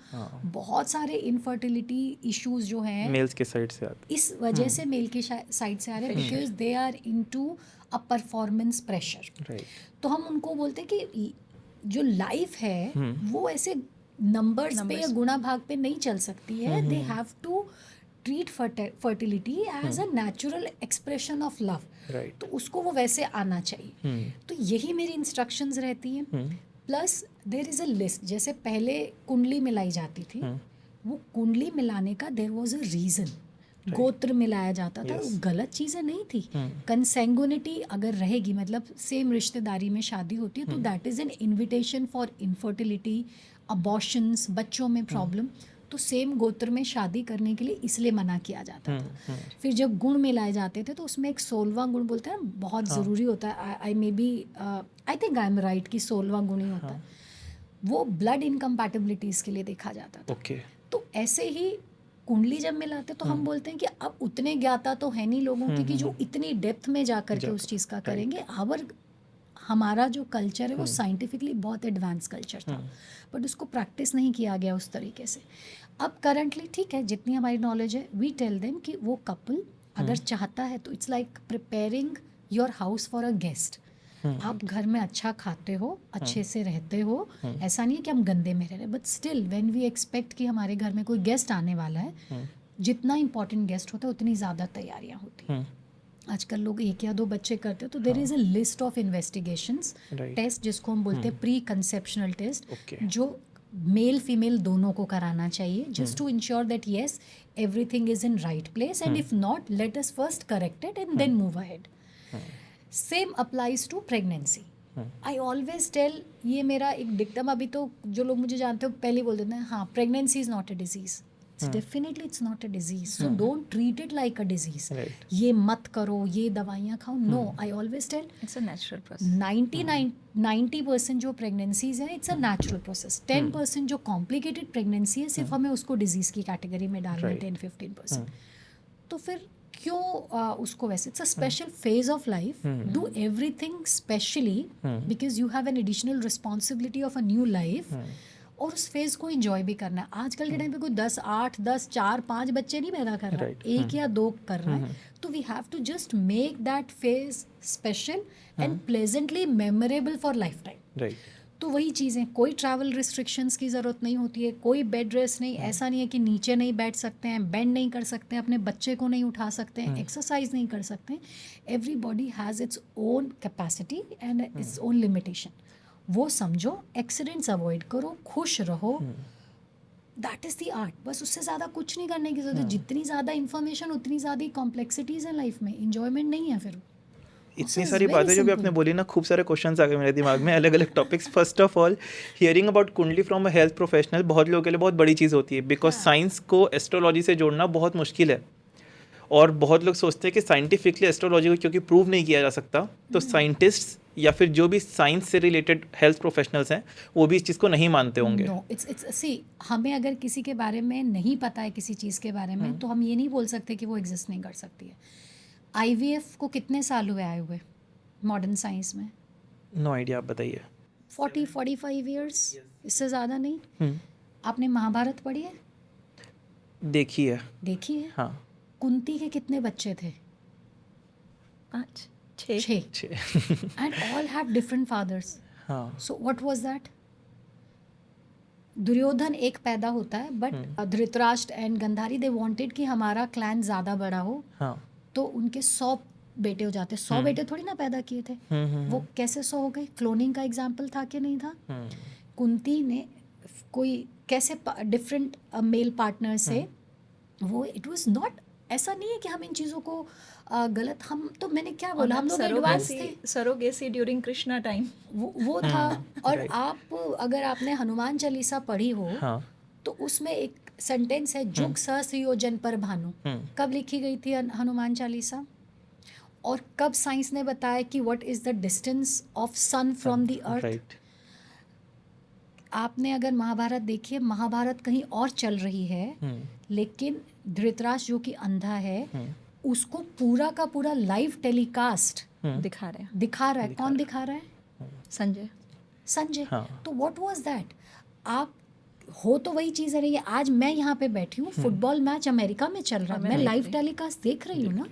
बहुत सारे इनफर्टिलिटी इश्यूज जो हैं मेल्स के साइड से आते, इस वजह से मेल की साइड से आ रहे हैं because they are into a performance pressure. तो हम उनको बोलते हैं कि जो लाइफ है वो ऐसे नंबर्स पे या गुणा भाग पे नहीं चल सकती है. They have to treat fertility as a natural expression of love. तो उसको वो वैसे आना चाहिए. तो यही मेरी इंस्ट्रक्शंस रहती हैं. Plus there is a list. जैसे पहले कुंडली मिलाई जाती थी, वो कुंडली मिलाने का देयर वाज अ रीज़न. गोत्र मिलाया जाता था, वो गलत चीज़ें नहीं थी. कंसेंगुनिटी अगर रहेगी, मतलब सेम रिश्तेदारी में शादी होती है, तो that is an invitation for infertility, abortions, बच्चों में प्रॉब्लम. तो सेम गोत्र में शादी करने के लिए इसलिए मना किया जाता था. फिर जब गुण मिलाए जाते थे तो उसमें एक 16वां गुण बोलते हैं, बहुत ज़रूरी होता है. I may be I think I am right कि 16वां गुण ही होता है. वो ब्लड इनकम्पैटिबिलिटीज़ के लिए देखा जाता था. तो ऐसे ही कुंडली जब मिलाते तो हम बोलते हैं कि अब उतने ज्ञाता तो है नहीं लोगों की कि जो इतनी डेप्थ में जा करके उस चीज़ का करेंगे. हमारा जो कल्चर है वो साइंटिफिकली बहुत एडवांस कल्चर था, बट उसको प्रैक्टिस नहीं किया गया उस तरीके से. अब करंटली ठीक है, जितनी हमारी नॉलेज है, वी टेल देम कि वो कपल अगर चाहता है तो it's like preparing your house for a guest. आप घर में अच्छा खाते हो, अच्छे से रहते हो, ऐसा नहीं है कि हम गंदे में रह रहे, but still when we expect कि हमारे घर में कोई गेस्ट आने वाला है, जितना इंपॉर्टेंट गेस्ट होता है उतनी ज़्यादा तैयारियाँ होती हैं. आजकल लोग 1 या 2 बच्चे करते हैं, तो there is a list of investigations, test जिसको हम बोलते हैं प्री कंसेप्शनल टेस्ट, जो मेल फीमेल दोनों को कराना चाहिए, just to ensure that yes everything is in right place, and if not let us first correct it and then move ahead. Same applies to pregnancy. I always tell, ये मेरा एक dictum, अभी तो जो लोग मुझे जानते हो पहले बोल देते हैं, हाँ pregnancy is not a disease. Definitely it's not a disease, so don't treat it like a disease. ये मत करो, ये दवाइयाँ खाओ. No, I always tell it's a natural process. 90% जो प्रेगनेंसीज हैं इट्स अ नेचुरल प्रोसेस. 10% जो कॉम्प्लिकेटेड प्रेगनेंसी है सिर्फ हमें उसको डिजीज़ की कैटेगरी में डालना है, 10-15%. तो फिर क्यों उसको वैसे, it's a special phase of life. Do everything specially because you have an additional responsibility of a new life, और उस फेज़ को एंजॉय भी करना है. आजकल के टाइम पे कोई 10, 4-5 बच्चे नहीं पैदा कर रहा है, 1 या 2 कर रहा है. तो we have to just make that phase special and pleasantly memorable for lifetime. तो वही चीज़ें, कोई ट्रैवल रिस्ट्रिक्शंस की ज़रूरत नहीं होती है, कोई बेड रेस्ट नहीं. ऐसा नहीं है कि नीचे नहीं बैठ सकते हैं, बेंड नहीं कर सकते हैं, अपने बच्चे को नहीं उठा सकते हैं, एक्सरसाइज नहीं कर सकते हैं. Every body has its own capacity and its own limitation. वो समझो, एक्सीडेंट्स अवॉइड करो, खुश रहो, दैट इज़ द आर्ट. बस उससे ज़्यादा कुछ नहीं करने की जरूरत है. जितनी ज़्यादा इन्फॉर्मेशन उतनी ज़्यादा कॉम्प्लेक्सिटीज़ हैं लाइफ में, इंजॉयमेंट नहीं है. फिर इतनी सारी बातें जो भी आपने बोली ना, खूब सारे क्वेश्चंस आ गए मेरे दिमाग में, अलग अलग topics. First of all, hearing about कुंडली फ्रॉम अ हेल्थ प्रोफेशनल बहुत लोगों के लिए बहुत बड़ी चीज़ होती है, बिकॉज साइंस को एस्ट्रोलॉजी से जोड़ना बहुत मुश्किल है. और बहुत लोग सोचते हैं कि साइंटिफिकली एस्ट्रोलॉजी को क्योंकि प्रूव नहीं किया जा सकता, तो साइंटिस्ट्स या फिर जो भी साइंस से रिलेटेड हेल्थ प्रोफेशनल्स हैं वो भी इस चीज़ को नहीं मानते होंगे. नो, इट्स सी, हमें अगर किसी के बारे में नहीं पता है किसी चीज़ के बारे में, तो हम ये नहीं बोल सकते कि वो एग्जिस्ट नहीं कर सकती है. IVF को कितने साल हुए आए हुए मॉडर्न साइंस में? नो आइडिया, आप बताइए. 40-45 ईयर्स, इससे ज़्यादा नहीं. हम्म, आपने महाभारत पढ़ी है? देखिए. देखी है? हाँ. कुंती के कितने बच्चे थे? 5 6 6. And all have different fathers. हाँ. So what was that? Duryodhan एक पैदा होता है, but Dhritarashtra and Gandhari they wanted कि हमारा क्लैन ज़्यादा बड़ा हो, हाँ. तो उनके 100 बेटे हो जाते. 100 बेटे थोड़ी ना पैदा किए थे. वो कैसे 100 हो गए? क्लोनिंग का एग्जाम्पल था कि नहीं था? कुंती ने कोई कैसे डिफरेंट मेल पार्टनर से वो, इट वाज नॉट, ऐसा नहीं है कि हम इन चीज़ों को गलत, हम तो, मैंने क्या बोला, हम लोग एडवांस थे. सरोगेसी ड्यूरिंग कृष्णा टाइम वो था. और right. आप अगर आपने हनुमान चालीसा पढ़ी हो, हाँ. तो उसमें एक सेंटेंस है, जुग सहस्र योजन पर भानु. कब लिखी गई थी हनुमान चालीसा? और कब साइंस ने बताया कि what is the distance of sun from the earth? Right. आपने अगर महाभारत देखी है, महाभारत कहीं और चल रही है, लेकिन धृतराष्ट्र जो कि अंधा है, उसको पूरा का पूरा लाइव टेलीकास्ट दिखा रहे हैं. दिखा रहा है. कौन दिखा रहा है? संजय. संजय. हाँ. तो व्हाट वाज दैट? आप हो तो वही चीज़ रही है. आज मैं यहाँ पे बैठी हूँ, फुटबॉल मैच अमेरिका में चल रहा है, मैं लाइव टेलीकास्ट देख रही हूँ ना.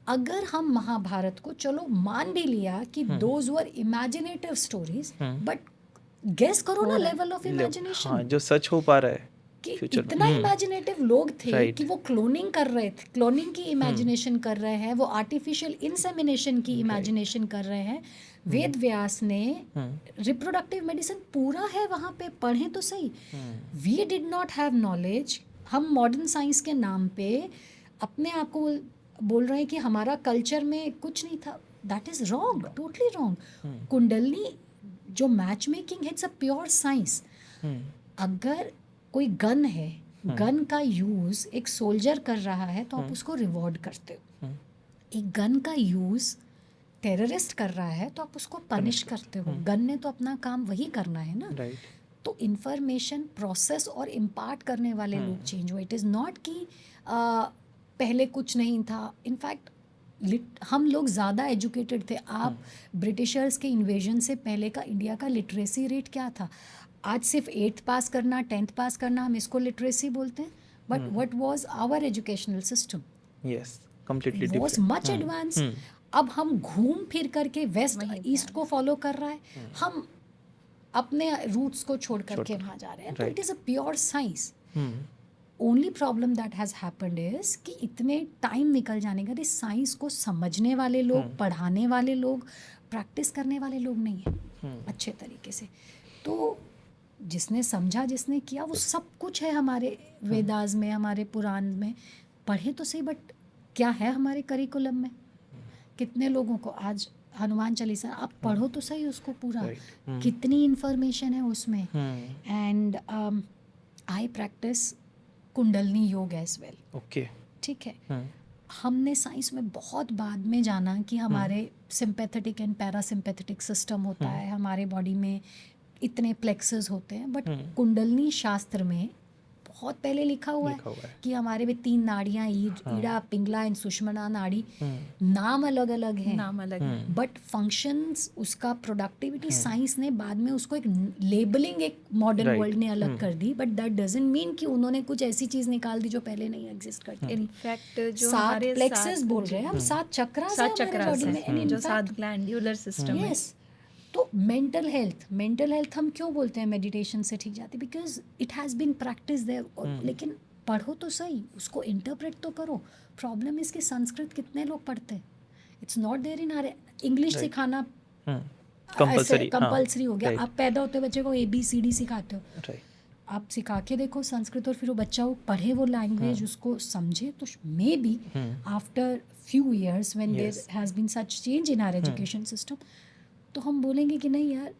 अगर हम महाभारत को, चलो मान भी लिया कि those were imaginative stories, but guess करो ना लेवल ऑफ हाँ, इमेजिनेशन, जो सच हो पा रहा है कि फ्यूचर में. इतना इमेजिनेटिव लोग थे Right. कि वो क्लोनिंग कर रहे थे, क्लोनिंग की इमेजिनेशन कर रहे हैं, वो आर्टिफिशियल इंसेमिनेशन की इमेजिनेशन कर रहे हैं. वेद व्यास ने रिप्रोडक्टिव मेडिसिन पूरा है वहाँ पे, पढ़ें तो सही. We did not have knowledge. हम मॉडर्न साइंस के नाम पे अपने आप को बोल रहे हैं कि हमारा कल्चर में कुछ नहीं था. That is wrong, totally wrong. Kundalini जो मैच मेकिंग है, इट्स अ प्योर साइंस. अगर कोई गन है, गन का यूज एक सोल्जर कर रहा है, तो आप उसको रिवॉर्ड करते हो. एक गन का यूज टेररिस्ट कर रहा है, तो आप उसको पनिश करते हो. गन ने तो अपना काम वही करना है ना. राइट. तो इंफॉर्मेशन प्रोसेस और इम्पार्ट करने वाले लोग चेंज हुए. इट इज़ नॉट कि पहले कुछ नहीं था. इनफैक्ट हम लोग ज़्यादा एजुकेटेड थे. आप ब्रिटिशर्स के इन्वेजन से पहले का इंडिया का लिटरेसी रेट क्या था? आज सिर्फ 8th पास करना, 10th पास करना, हम इसको लिटरेसी बोलते हैं. But what was our educational system? Yes, completely was different. Much advance. अब हम घूम फिर करके वेस्ट ईस्ट को फॉलो कर रहा है. हम अपने रूट्स को छोड़ करके वहाँ जा रहे हैं. तो it is a pure science. Only problem that has happened is कि इतने टाइम निकल जाने का, साइंस को समझने वाले लोग, पढ़ाने वाले लोग, प्रैक्टिस करने वाले लोग नहीं हैं अच्छे तरीके से. तो जिसने समझा, जिसने किया, वो सब कुछ है हमारे वेदास में, हमारे पुराण में. पढ़े तो सही, बट क्या है हमारे करिकुलम में? कितने लोगों को आज हनुमान चालीसा आप पढ़ो तो सही उसको पूरा, कितनी इन्फॉर्मेशन है उसमें. एंड आई प्रैक्टिस कुंडलनी योग एज वेल. ओके. ठीक है. हमने साइंस में बहुत बाद में जाना कि हमारे सिंपैथेटिक एंड पैरासिम्पैथेटिक सिस्टम होता है, हमारे बॉडी में इतने प्लेक्सेस होते हैं. बट कुंडलनी शास्त्र में बहुत पहले लिखा हुआ है कि हमारे में 3 नाड़ियाँ, ईड़ा, पिंगला एंड सुषुम्ना नाड़ी. नाम अलग अलग हैं, नाम अलग है. बट फंक्शंस, उसका प्रोडक्टिविटी, साइंस ने बाद में उसको एक लेबलिंग एक मॉडर्न वर्ल्ड ने अलग कर दी. बट दैट डजंट मीन कि उन्होंने कुछ ऐसी चीज निकाल दी जो पहले नहीं एग्जिस्ट करती. इनफैक्ट जो 7 हमारे प्लेक्सेस बोल रहे हैं हम, 7 चक्रास हैं हमारे बॉडी में. जो 7 ग्लैंडुलर सिस्टम है. यस. तो मेंटल हेल्थ हम क्यों बोलते हैं मेडिटेशन से ठीक जाती? Because it has been practice there. लेकिन पढ़ो तो सही, उसको इंटरप्रेट तो करो. प्रॉब्लम इसके संस्कृत कितने लोग पढ़ते हैं? It's not there in our. English सिखाना कंपल्सरी हो गया. आप पैदा होते बच्चे को ABCD सिखाते हो. आप सिखा के देखो संस्कृत, और फिर वो बच्चा वो पढ़े वो लैंग्वेज, उसको समझे, तो may be after few years when there has been such change in our education system, तो हम बोलेंगे कि नहीं यार,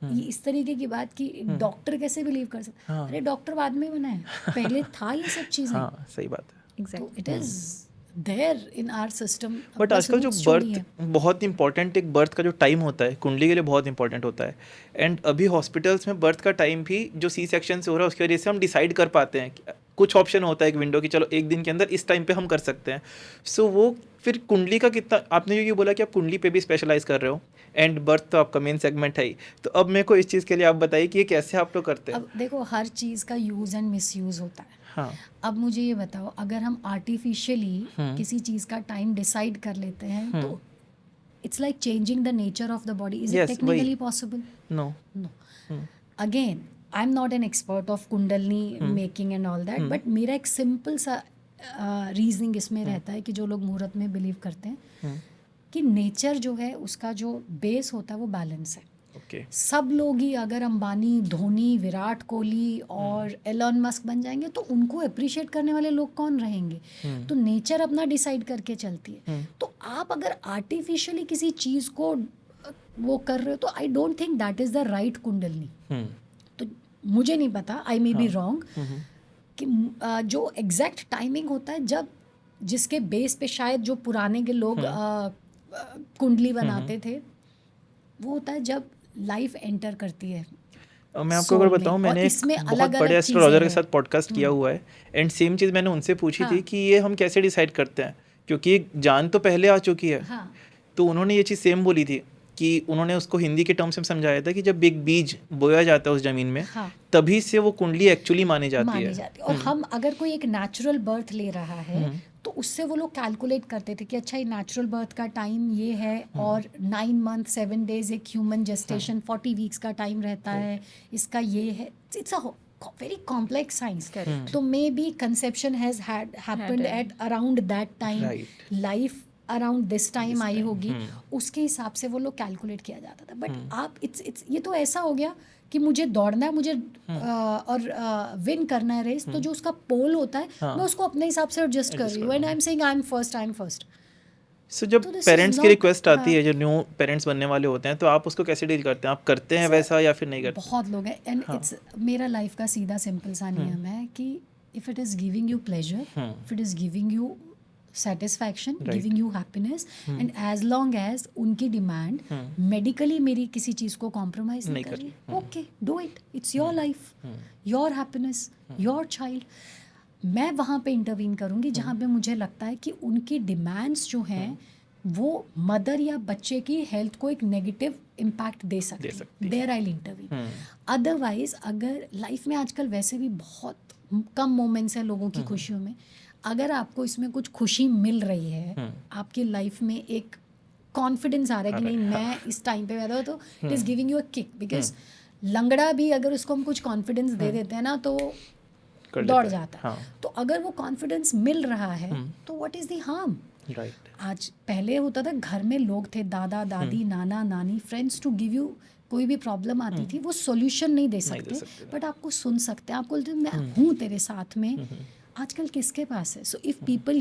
ये इस तरीके की बात कि डॉक्टर कैसे बिलीव कर सकते? अरे डॉक्टर बाद में बना है, पहले था ये सब चीज़ें. हाँ, सही बात है. तो it is there in our system. But बस आजकल जो roots छोड़ी बर्थ हैं। बहुत इंपॉर्टेंट, एक बर्थ का जो टाइम होता है कुंडली के लिए बहुत इंपॉर्टेंट होता है। एंड अभी हॉस्पिटल्स में बर्थ का टाइम भी जो सी सेक्शन से हो रहा है उसकी वजह से हम डिसाइड कर पाते हैं। कुछ ऑप्शन होता है एक विंडो की, चलो एक दिन के अंदर इस टाइम पे हम कर सकते हैं। सो वो फिर कुंडली का कितना, आपने ये बोला कि आप कुंडली पे भी स्पेशलाइज कर रहे हो एंड बर्थ तो आपका मेन सेगमेंट है ही, तो अब मेरे को इस चीज़ के लिए आप बताइए कि ये कैसे आप लोग करते हैं। अब देखो, हर चीज़ का यूज़ एंड मिसयूज़ होता है। हाँ, अब मुझे ये बताओ, अगर हम आर्टिफिशियली किसी चीज़ का टाइम डिसाइड कर लेते हैं तो it's like changing the nature of the body. Is it Yes, technically वही। Possible? No, No. Again, I'm not an expert of Kundalini making and all that, but मेरा एक सिंपल सा रीजनिंग इसमें रहता है कि जो लोग मुहूर्त में बिलीव करते हैं कि नेचर जो है उसका जो बेस होता है वो बैलेंस है। ओके, सब लोग ही अगर अंबानी, धोनी, विराट कोहली और एलन मस्क बन जाएंगे तो उनको अप्रिशिएट करने वाले लोग कौन रहेंगे? तो नेचर अपना डिसाइड करके चलती है। तो आप अगर आर्टिफिशियली किसी चीज़ को वो कर रहे हो तो I don't think that is the right kundalini. तो मुझे नहीं पता, आई मे बी रॉन्ग, कि जो एग्जैक्ट टाइमिंग होता है जब जिसके बेस पे शायद जो पुराने के लोग कुंडली बनाते थे, वो होता है जब लाइफ एंटर करती है। मैं आपको अगर soul में, बताऊं, और मैंने एक इसमें बहुत अलग-अलग बड़े चीज़ें एस्ट्रोलॉजर के हैं। साथ पॉडकास्ट किया हुआ है एंड सेम चीज़ मैंने उनसे पूछी थी कि ये हम कैसे डिसाइड करते हैं, क्योंकि जान तो पहले आ चुकी है। हाँ, तो उन्होंने ये चीज़ सेम बोली थी कि उन्होंने उसको हिंदी के टर्म्स में समझाया था कि जब एक बीज बोया जाता है उस ज़मीन में, हाँ, तभी से वो कुंडली एक्चुअली मानी जाती है। और हम अगर कोई एक नेचुरल बर्थ ले रहा है तो उससे वो लोग कैलकुलेट करते थे कि अच्छा ये नेचुरल बर्थ का टाइम ये है और 9 मंथ 7 डेज एक ह्यूमन जेस्टेशन 40 वीक्स का टाइम रहता है, इसका ये है। It's a very complex science. तो मे be conception has happened at around that time, Right. Life around this time आई होगी, उसके हिसाब से वो लोग कैलकुलेट किया जाता था। बट आप इट्स ये तो ऐसा हो गया कि मुझे दौड़ना है, मुझे और विन करना है रेस, तो जो उसका पोल होता है मैं उसको अपने हिसाब से एडजस्ट कर रही हूँ and I am saying I am first. So जब तो this is पेरेंट्स की not- रिक्वेस्ट आती है, जो न्यू पेरेंट्स बनने वाले होते हैं, तो आप उसको कैसे डील करते हैं? आप करते हैं वैसा या फिर नहीं करते? बहुत लोग हैं एंड इट्स मेरा लाइफ का सीधा सिंपल सा नियम है कि if it is giving you pleasure, if it is giving you satisfaction, giving you happiness, and as long as उनकी डिमांड मेडिकली मेरी किसी चीज़ को कॉम्प्रोमाइज नहीं कर रही, okay do it, it's your life, your happiness, your child. मैं वहाँ पे इंटरवीन करूँगी जहाँ पे मुझे लगता है कि उनकी डिमांड्स जो हैं वो मदर या बच्चे की हेल्थ को एक नेगेटिव इम्पैक्ट दे सकती है, there I will intervene. Otherwise अगर लाइफ में आजकल वैसे भी बहुत कम मोमेंट्स हैं लोगों की खुशियों में, अगर आपको इसमें कुछ खुशी मिल रही है, आपकी लाइफ में एक कॉन्फिडेंस आ रहा है कि नहीं मैं इस टाइम पे पैदा हो, तो it is giving you a kick. Because लंगड़ा भी अगर उसको हम कुछ कॉन्फिडेंस दे देते हैं ना तो दौड़ जाता है। तो अगर वो कॉन्फिडेंस मिल रहा है तो what is the harm? Right. आज पहले होता था घर में लोग थे, दादा दादी, नाना नानी, फ्रेंड्स, टू गिव यू, कोई भी प्रॉब्लम आती थी वो सॉल्यूशन नहीं दे सकते बट आपको सुन सकते हैं, आपको बोलते हैं मैं हूँ तेरे साथ में। आजकल किसके पास है? So if people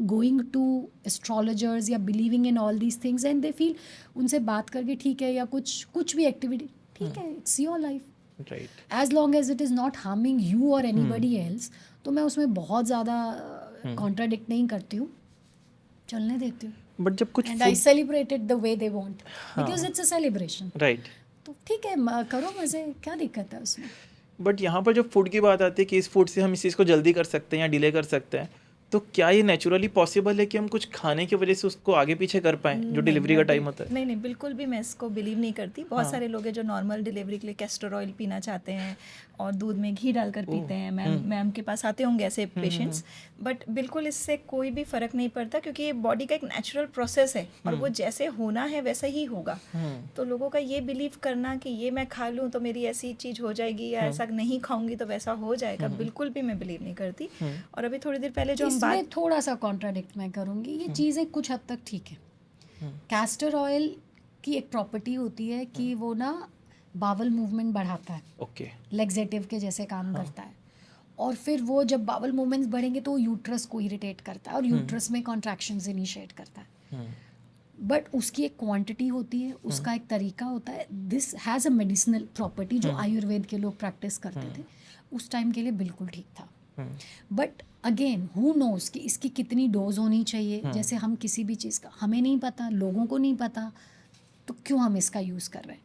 going to astrologers या believing in all these things and they feel, उनसे बात करके ठीक है या कुछ भी एक्टिविटी ठीक है, it's your life, right. As long as it is not harming you और एनीबडी एल्स, तो मैं उसमें बहुत ज़्यादा कॉन्ट्राडिक्ट नहीं करती हूँ, चलने देती हूँ। बट जब कुछ and I celebrate it the way they want because it's a celebration. Right. तो ठीक है, करो मज़े, क्या दिक्कत है उसमें? बट यहाँ पर जब फूड की बात आती है कि इस फूड से हम इस चीज़ को जल्दी कर सकते हैं या डिले कर सकते हैं, तो क्या ये नेचुरली पॉसिबल है कि हम कुछ खाने की वजह से उसको आगे पीछे कर पाएं जो डिलीवरी का टाइम होता है? नहीं, बिल्कुल भी मैं इसको बिलीव नहीं करती। बहुत सारे लोग हैं जो नॉर्मल डिलीवरी के लिए कैस्टर ऑयल पीना चाहते हैं और दूध में घी डालकर पीते हैं। मैम के पास आते होंगे ऐसे पेशेंट्स, बट बिल्कुल इससे कोई भी फ़र्क नहीं पड़ता क्योंकि ये बॉडी का एक नेचुरल प्रोसेस है और वो जैसे होना है वैसा ही होगा। तो लोगों का ये बिलीव करना कि ये मैं खा लूँ तो मेरी ऐसी चीज़ हो जाएगी या ऐसा नहीं खाऊंगी तो वैसा हो जाएगा, बिल्कुल भी मैं बिलीव नहीं करती। और अभी थोड़ी देर पहले जो हम इसमें थोड़ा सा कॉन्ट्राडिक्ट मैं करूँगी, ये चीज़ें कुछ हद तक ठीक है। कैस्टर ऑयल की एक प्रॉपर्टी होती है कि वो ना बावल मूवमेंट बढ़ाता है, ओके, लेग्जेटिव के जैसे काम करता है, और फिर वो जब बावल मूवमेंट्स बढ़ेंगे तो यूट्रस को इरिटेट करता है और यूट्रस में कॉन्ट्रैक्शंस इनिशिएट करता है। बट उसकी एक क्वांटिटी होती है, उसका एक तरीका होता है। This has a medicinal property जो आयुर्वेद के लोग प्रैक्टिस करते थे, उस टाइम के लिए बिल्कुल ठीक था। बट अगेन हु नोज कि इसकी कितनी डोज होनी चाहिए. जैसे हम किसी भी चीज़ का हमें नहीं पता, लोगों को नहीं पता, तो क्यों हम इसका यूज़ कर रहे हैं.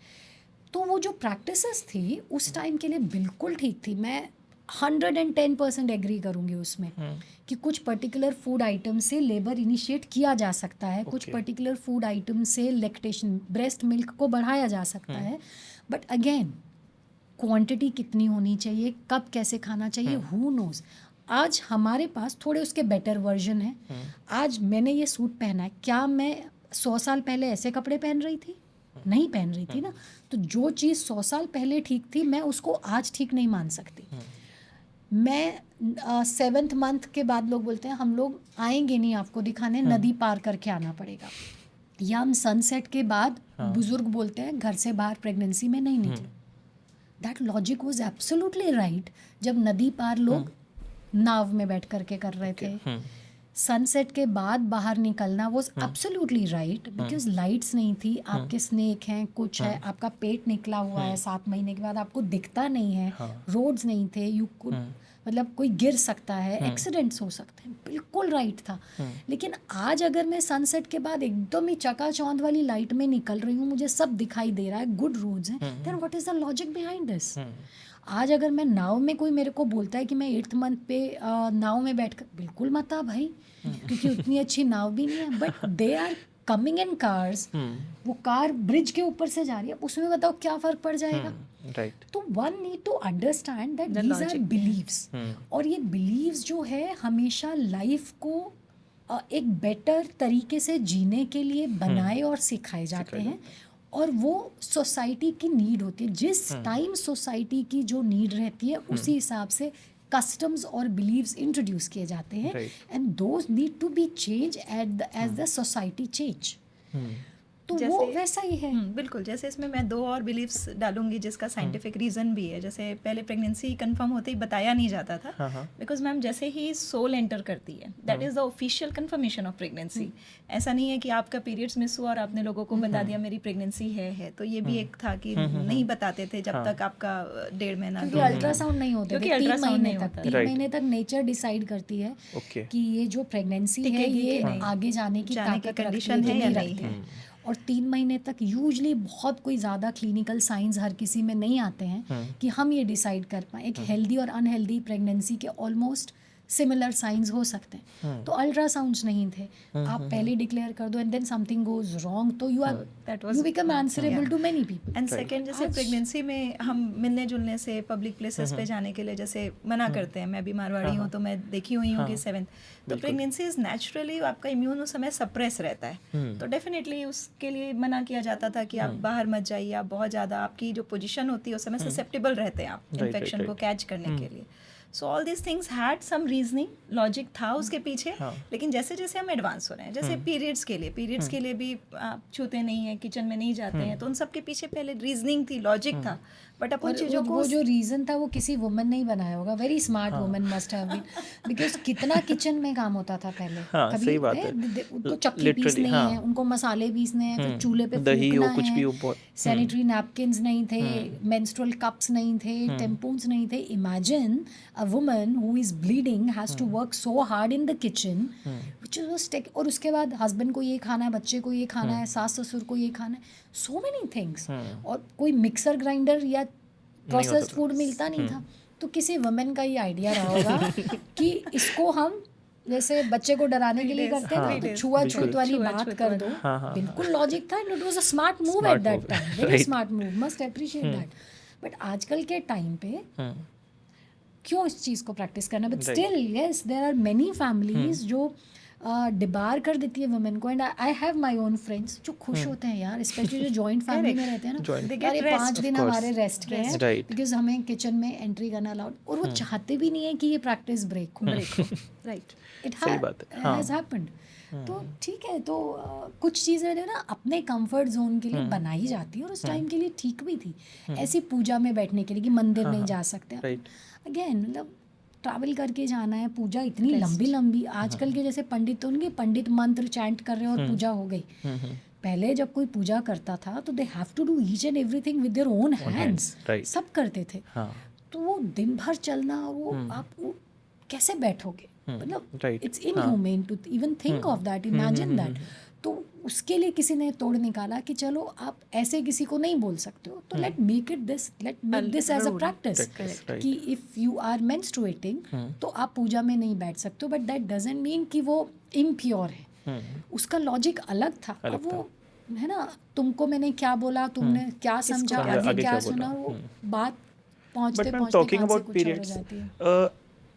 तो वो जो प्रैक्टिसेस थी उस टाइम के लिए बिल्कुल ठीक थी. मैं 110% एग्री करूँगी उसमें कि कुछ पर्टिकुलर फूड आइटम से लेबर इनिशिएट किया जा सकता है, कुछ पर्टिकुलर फूड आइटम से लैक्टेशन ब्रेस्ट मिल्क को बढ़ाया जा सकता है. बट अगेन क्वांटिटी कितनी होनी चाहिए, कब कैसे खाना चाहिए, हु नोज. आज हमारे पास थोड़े उसके बेटर वर्जन है. आज मैंने ये सूट पहना है, क्या मैं 100 साल पहले ऐसे कपड़े पहन रही थी? नहीं पहन रही थी ना. तो जो चीज़ 100 साल पहले ठीक थी मैं उसको आज ठीक नहीं मान सकती. मैं 7th मंथ के बाद लोग बोलते हैं हम लोग आएंगे नहीं आपको दिखाने, नदी पार करके आना पड़ेगा. या हम सनसेट के बाद बुजुर्ग बोलते हैं घर से बाहर प्रेगनेंसी में नहीं निकले. That logic was absolutely right जब नदी पार लोग नाव में बैठ करके कर रहे थे. सनसेट के बाद बाहर निकलना was absolutely right because lights नहीं थी, आपके स्नेक हैं, कुछ है, आपका पेट निकला हुआ है 7 महीने के बाद, आपको दिखता नहीं है, रोड्स नहीं थे, यू कुड मतलब कोई गिर सकता है, एक्सीडेंट्स हो सकते हैं, बिल्कुल राइट था. लेकिन आज अगर मैं सनसेट के बाद एकदम ही चकाचौंध वाली लाइट में निकल रही हूँ, मुझे सब दिखाई दे रहा है, गुड रोड्स हैं, then what is the logic behind this. आज अगर मैं नाव में, कोई मेरे को बोलता है कि मैं 8th मंथ पे नाव में बैठकर, बिल्कुल मत आ भाई, क्योंकि उतनी अच्छी नाव भी नहीं है. But they are coming in cars, वो कार ब्रिज के ऊपर से जा रही है, उसमें बताओ क्या फर्क पड़ जाएगा. राइट. तो one need to understand that these are beliefs. और ये बिलीव्स जो है हमेशा लाइफ को एक बेटर तरीके से जीने के लिए बनाए और सिखाए जाते हैं. और वो सोसाइटी की नीड होती है. जिस टाइम सोसाइटी की जो नीड रहती है उसी हिसाब से कस्टम्स और बिलीव्स इंट्रोड्यूस किए जाते हैं. And those need to be change as the society change. तो वो वैसा ही है. बिल्कुल. जैसे इसमें मैं 2 और बिलीव्स डालूंगी जिसका साइंटिफिक रीजन भी है. जैसे पहले प्रेगनेंसी कंफर्म होते ही बताया नहीं जाता था बिकॉज मैम जैसे ही सोल एंटर करती है that is the official confirmation of pregnancy. ऐसा नहीं है कि आपका पीरियड्स मिस हुआ और आपने लोगों को बता दिया मेरी प्रेगनेंसी है. तो ये भी एक था कि नहीं बताते थे जब तक आपका 1.5 महीना, क्योंकि अल्ट्रासाउंड नहीं होते थे 3 महीने तक नेचर डिसाइड करती है कि ये जो प्रेगनेंसी है ये आगे जाने की ताकत कंडीशन है या नहीं है. और 3 महीने तक यूजली बहुत कोई ज़्यादा क्लिनिकल साइंस हर किसी में नहीं आते हैं कि हम ये डिसाइड कर पाएँ. एक हेल्दी और अनहेल्दी प्रेगनेंसी के ऑलमोस्ट सिमिलर साइंस हो सकते हैं. तो अल्ट्रासाउंड्स नहीं थे. आप पहले डिक्लेयर कर दो and then something goes wrong, तो you become answerable to many people. And second, जैसे प्रेगनेंसी में हम मिलने जुलने से, पब्लिक प्लेसेस पे जाने के लिए जैसे मना करते हैं. मैं भी मारवाड़ी हूँ तो मैं देखी हुई हूँ कि 7th, तो प्रेगनेंसी इज नेचुरली आपका इम्यून उस समय सप्रेस रहता है. तो डेफिनेटली उसके लिए मना किया जाता था कि आप बाहर मत जाइए, आप बहुत ज़्यादा, आपकी जो पोजीशन होती है उस समय ससेप्टेबल रहते हैं आप इन्फेक्शन को कैच करने के लिए. So all this things had some reasoning, logic था उसके पीछे. लेकिन जैसे जैसे हम एडवांस हो रहे हैं, जैसे पीरियड्स के लिए भी आप छूते नहीं हैं, किचन में नहीं जाते हैं, तो उन सब के पीछे पहले रीजनिंग थी, लॉजिक था. बट अपन चीज़ों को, वो जो रीज़न था वो किसी वुमन ने ही बनाया होगा. Very smart woman must have been, because कितना किचन में काम होता था पहले. कभी सही बात है. उनको चक्की पीसनी है, उनको मसाले पीसने हैं, फिर चूल्हे पे फूकना है, सैनिटरी नैपकिन्स नहीं थे, मेंस्ट्रुअल कप्स नहीं थे, टेम्पून्स नहीं थे. Imagine a woman who is bleeding has to work so hard in the kitchen which was take. और उसके बाद हस्बैंड को ये खाना है, बच्चे को ये खाना है, सास ससुर को ये खाना है, सो मेनी थिंग्स. और कोई मिक्सर ग्राइंडर या प्रोसेस्ड फूड मिलता नहीं था. तो किसी वुमेन का ये आइडिया रहा होगा कि इसको हम जैसे बच्चे को डराने के लिए करते हैं तो छुआछूत वाली बात कर दो. बिल्कुल लॉजिक था. It was a smart move at that time, very smart move, must appreciate that. But आजकल के टाइम पे क्यों इस चीज़ को प्रैक्टिस करना. But still yes there are many families जो डिबार कर देती है वुमेन को. And I have my own friends जो खुश होते हैं यार, स्पेशली जो जॉइंट फैमिली में रहते हैं ना, अरे 5 दिन हमारे रेस्ट के हैं बिकॉज हमें किचन में एंट्री करना अलाउड. और वो चाहते भी नहीं है कि ये प्रैक्टिस ब्रेक हो. Right, it has happened. तो ठीक है. तो कुछ चीज़ें जो ना अपने कंफर्ट जोन के लिए बनाई जाती है और उस टाइम के लिए ठीक भी थी. ऐसी पूजा में बैठने के लिए कि मंदिर नहीं जा सकते. अगेन मतलब ट्रैवल करके जाना है, पूजा इतनी लंबी लंबी. आजकल के जैसे पंडित तो उनके पंडित मंत्र चैंट कर रहे हैं और पूजा हो गई. पहले जब कोई पूजा करता था तो they have to do each and everything with their own hands. सब करते थे. तो वो दिन भर चलना, वो आप कैसे बैठोगे, मतलब right. It's inhumane to even think of that, imagine that. तो उसके लिए किसी ने तोड़ निकाला कि चलो आप ऐसे किसी को नहीं बोल सकते हो, तो let make this as a rule. Practice Practice, right. कि इफ़ यू आर मेंस्ट्रुएटिंग तो आप पूजा में नहीं बैठ सकते हो, बट दैट डजंट मीन कि वो इम्प्योर है। उसका लॉजिक अलग था। अलग अब वो है ना, तुमको मैंने क्या बोला, तुमने क्या समझा, समझा, आगे आगे क्या क्या सुना, बोला। वो बात पहुँचते But ma'am, पहुँचते talking कहाँ से about कुछ और हो periods, जाती है।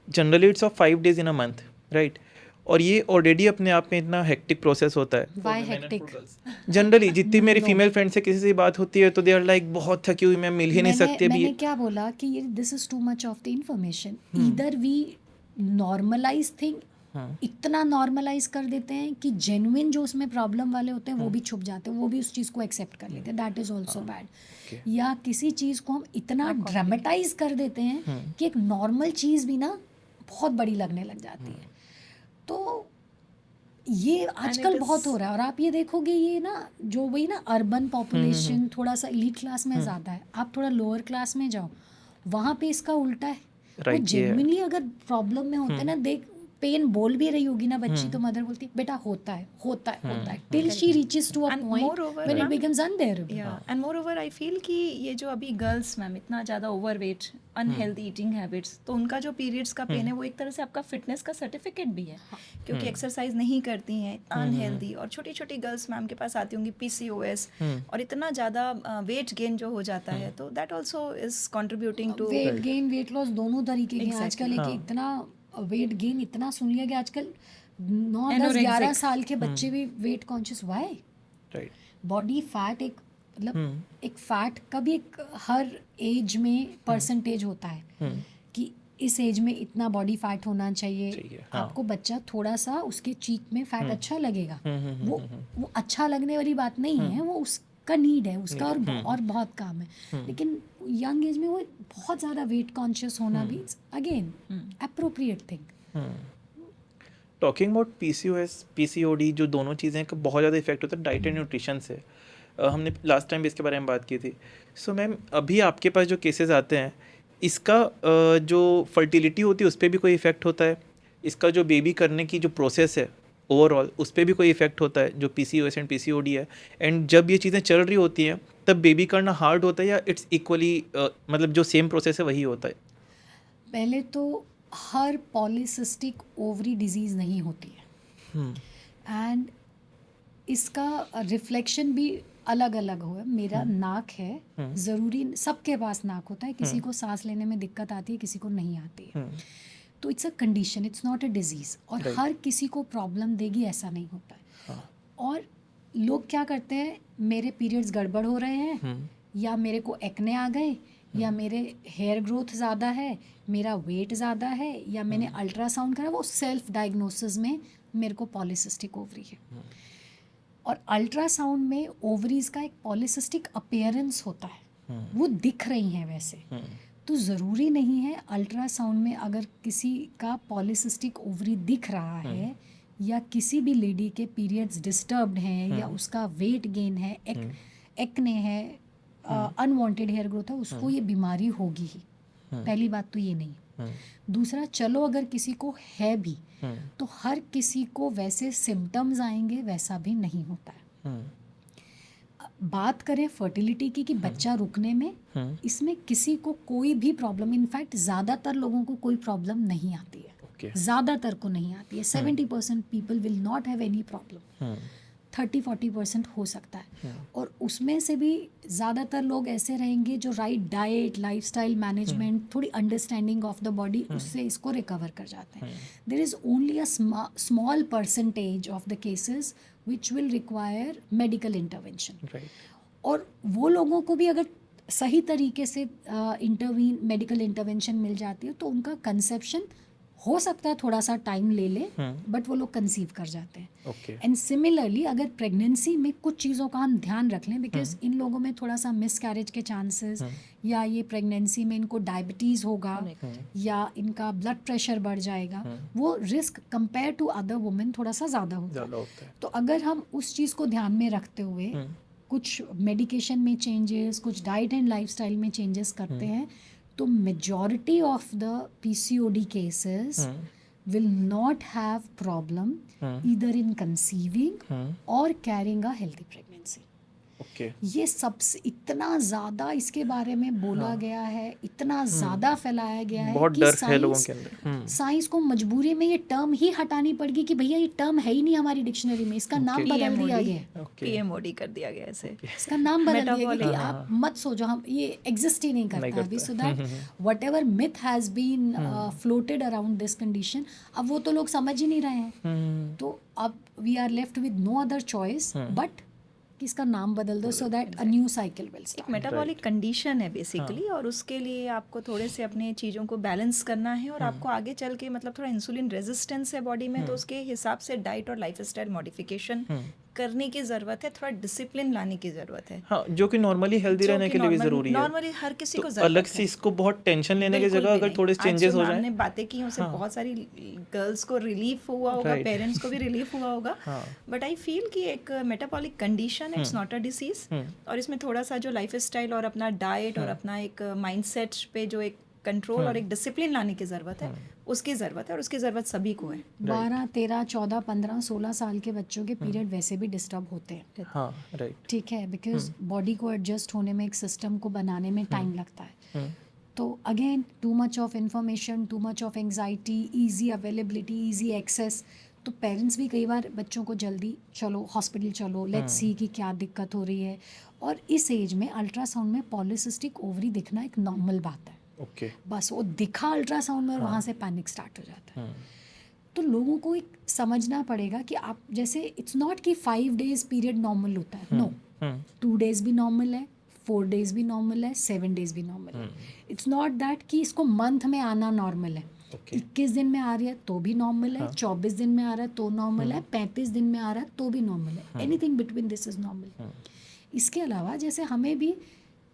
generally it's of 5 days in a month, right? और ये ऑलरेडी अपने आप में इतना हेक्टिक प्रोसेस होता है। Why hectic? जनरली जितनी मेरी फीमेल फ्रेंड से किसी से बात होती है तो दे आर लाइक बहुत थकी हुई, मैं मिल ही नहीं सकती अभी। मैंने क्या बोला कि ये this is too much of the information. Either we normalize thing, इतना नॉर्मलाइज कर देते हैं कि जेन्युइन जो उसमें प्रॉब्लम वाले होते हैं वो भी छुप जाते हैं, वो भी उस चीज़ को एक्सेप्ट कर लेते हैं, दैट इज़ ऑल्सो बैड। या किसी चीज़ को हम इतना ड्रामेटाइज कर देते हैं कि एक नॉर्मल चीज़ भी ना बहुत बड़ी लगने लग जाती है। तो ये आजकल बहुत हो रहा है। और आप ये देखोगे, ये ना जो वही ना अर्बन पॉपुलेशन थोड़ा सा एलीट क्लास में ज़्यादा है, आप थोड़ा लोअर क्लास में जाओ, वहाँ पे इसका उल्टा है। वो Right, जेन्युइनली अगर प्रॉब्लम में होते ना, देख पेन बोल भी रही होगी ना बच्ची, तो मदर बोलती बेटा होता है till she reaches to a And point moreover, when it ma'am, becomes unbearable. And more I feel कि ये जो अभी गर्ल्स मैम इतना ज़्यादा ओवरवेट, अनहेल्दी ईटिंग हैबिट्स, तो उनका जो पीरियड्स का पेन है वो एक तरह से आपका फिटनेस का सर्टिफिकेट भी है, क्योंकि एक्सरसाइज नहीं करती हैं, अनहेल्दी। और छोटी छोटी गर्ल्स मैम के पास आती होंगी PCOS, और इतना ज़्यादा वेट गेन जो हो जाता है, तो that also is contributing to weight gain weight loss दोनों तरीके के हैं आजकल। एक इतना वेट गेन इतना सुन लिया कि आजकल 9-10-11 साल के बच्चे भी weight conscious. Why? Right. Body fat एक मतलब एक फैट का भी एक हर एज में परसेंटेज होता है कि इस एज में इतना बॉडी फैट होना चाहिए। आपको बच्चा थोड़ा सा उसके चीक में फैट अच्छा लगेगा, वो अच्छा लगने वाली बात नहीं है, वो उसका नीड है उसका, और बहुत काम है। लेकिन यंग एज में वो बहुत ज़्यादा वेट कॉन्शियस होना भी again appropriate thing. Talking about PCOS PCOD, जो दोनों चीज़ें का बहुत ज़्यादा इफेक्ट होता है डाइट एंड न्यूट्रिशन से। हमने लास्ट टाइम भी इसके बारे में बात की थी। सो मैम, अभी आपके पास जो केसेस आते हैं, इसका जो फर्टिलिटी होती है उस पर भी कोई इफेक्ट होता है? इसका जो बेबी करने की जो प्रोसेस है ओवरऑल, उस पर भी कोई इफेक्ट होता है जो PCOS एंड PCOD है? एंड जब ये चीज़ें चल रही होती हैं तब बेबी करना हार्ड होता है या इट्स इक्वली मतलब जो सेम प्रोसेस है वही होता है? पहले तो हर पॉलीसिस्टिक ओवरी डिजीज़ नहीं होती है, एंड इसका रिफ्लेक्शन भी अलग अलग हुआ। मेरा नाक है, ज़रूरी सबके पास नाक होता है, किसी को सांस लेने में दिक्कत आती है, किसी को नहीं आती है। तो it's a condition, it's not a disease. और हर किसी को प्रॉब्लम देगी ऐसा नहीं होता है। और लोग क्या करते हैं, मेरे पीरियड्स गड़बड़ हो रहे हैं, या मेरे को एक्ने आ गए, या मेरे हेयर ग्रोथ ज़्यादा है, मेरा वेट ज़्यादा है, या मैंने अल्ट्रासाउंड करा, वो सेल्फ डायग्नोसिस में मेरे को पॉलीसिस्टिक ओवरी है। और अल्ट्रासाउंड में ओवरीज का एक पॉलीसिस्टिक अपीयरेंस होता है, वो दिख रही हैं वैसे। तो ज़रूरी नहीं है अल्ट्रासाउंड में अगर किसी का पॉलीसिस्टिक ओवरी दिख रहा है, या किसी भी लेडी के पीरियड्स डिस्टर्ब्ड हैं, या उसका वेट गेन है, एक्ने है, अनवांटेड हेयर ग्रोथ है, उसको ये बीमारी होगी ही। पहली बात तो ये नहीं। दूसरा, चलो अगर किसी को है भी तो हर किसी को वैसे सिम्टम्स आएंगे, वैसा भी नहीं होता है। बात करें फर्टिलिटी की कि बच्चा रुकने में, इसमें किसी को कोई भी प्रॉब्लम, इनफैक्ट ज़्यादातर लोगों को कोई प्रॉब्लम नहीं आती है। ज़्यादातर को नहीं आती है। 70% people will not have any problem. 30-40% हो सकता है। और उसमें से भी ज़्यादातर लोग ऐसे रहेंगे जो राइट डाइट, लाइफस्टाइल मैनेजमेंट, थोड़ी अंडरस्टैंडिंग ऑफ द बॉडी, उससे इसको रिकवर कर जाते हैं। There is only a small percentage of the cases which will require medical intervention. और वो लोगों को भी अगर सही तरीके से मेडिकल इंटरवेंशन मिल जाती है तो उनका कंसेप्शन हो सकता है थोड़ा सा टाइम ले ले, बट वो लोग कंसीव कर जाते हैं। एंड सिमिलरली अगर प्रेगनेंसी में कुछ चीज़ों का हम ध्यान रख लें, बिकॉज इन लोगों में थोड़ा सा मिसकैरेज के चांसेस, या ये प्रेगनेंसी में इनको डायबिटीज़ होगा, या इनका ब्लड प्रेशर बढ़ जाएगा, वो risk compare to other women थोड़ा सा ज़्यादा होता है। तो अगर हम उस चीज़ को ध्यान में रखते हुए कुछ मेडिकेशन में चेंजेस, कुछ डाइट एंड लाइफस्टाइल में चेंजेस करते हैं, तो majority of the PCOD cases will not have problem either in conceiving or carrying a healthy pregnancy. Okay ये सबसे इतना ज़्यादा इसके बारे में बोला गया है, इतना ज़्यादा फैलाया गया है बहुत कि डर है लोगों के अंदर। साइंस को मजबूरी में ये टर्म ही हटानी पड़ेगी कि भैया ये टर्म है ही नहीं हमारी डिक्शनरी में, इसका नाम बदल दिया गया है। ओके PMOD कर दिया गया ऐसे। इसका नाम बदल दिया गया कि Metabolic, आप मत सोचो, हम ये एग्जिस्ट ही नहीं करता अभी। So that whatever myth has been floated around this condition, अब वो तो लोग समझ ही नहीं रहे हैं। तो अब we are left with no other choice but कि इसका नाम बदल दो so that a new cycle will start. Metabolic condition है बेसिकली, और उसके लिए आपको थोड़े से अपने चीज़ों को बैलेंस करना है, और आपको आगे चल के मतलब थोड़ा इंसुलिन रेजिस्टेंस है बॉडी में, तो उसके हिसाब से डाइट और लाइफस्टाइल मॉडिफिकेशन करने की ज़रूरत है, थोड़ा डिसिप्लिन लाने की ज़रूरत है। हाँ, जो कि नॉर्मली हेल्दी रहने के लिए भी ज़रूरी है। नॉर्मली हर किसी को तो ज़रूरत अलग है। से इसको बहुत टेंशन लेने की बिल्कुल जगह भी अगर नहीं। थोड़े आज चेंजेस जो हो मैम जाए। ने बातें की उससे बहुत सारी गर्ल्स को रिलीफ हुआ होगा, Right. पेरेंट्स को भी रिलीफ हुआ होगा। बट आई फील कि एक metabolic condition it's not a disease, और इसमें थोड़ा सा जो लाइफस्टाइल और अपना डाइट और अपना एक माइंडसेट पे जो एक कंट्रोल और एक डिसिप्लिन लाने की ज़रूरत है, उसकी ज़रूरत है, और उसकी ज़रूरत सभी को है। 12, 13, 14, 15, 16 साल के बच्चों के पीरियड वैसे भी डिस्टर्ब होते हैं। हाँ, राइट। ठीक है, बिकॉज बॉडी को एडजस्ट होने में, एक सिस्टम को बनाने में टाइम लगता है। तो again too much of information, too much of anxiety, easy availability, easy access, तो पेरेंट्स भी कई बार बच्चों को जल्दी चलो हॉस्पिटल चलो, लेट्स सी कि क्या दिक्कत हो रही है। और इस एज में अल्ट्रासाउंड में पॉलीसिस्टिक ओवरी दिखना एक नॉर्मल बात है। ओके बस वो दिखा अल्ट्रासाउंड में और वहाँ से पैनिक स्टार्ट हो जाता है। तो लोगों को एक समझना पड़ेगा कि आप जैसे इट्स नॉट कि 5 days पीरियड नॉर्मल होता है, नो, 2 days भी नॉर्मल है, 4 days भी नॉर्मल है, 7 days भी नॉर्मल है। इट्स नॉट दैट कि इसको मंथ में आना नॉर्मल है। 21 दिन में आ रही है तो भी नॉर्मल है, 24 दिन में आ रहा है तो नॉर्मल है, 35 दिन में आ रहा है तो भी नॉर्मल है, anything between this is normal. इसके अलावा जैसे हमें भी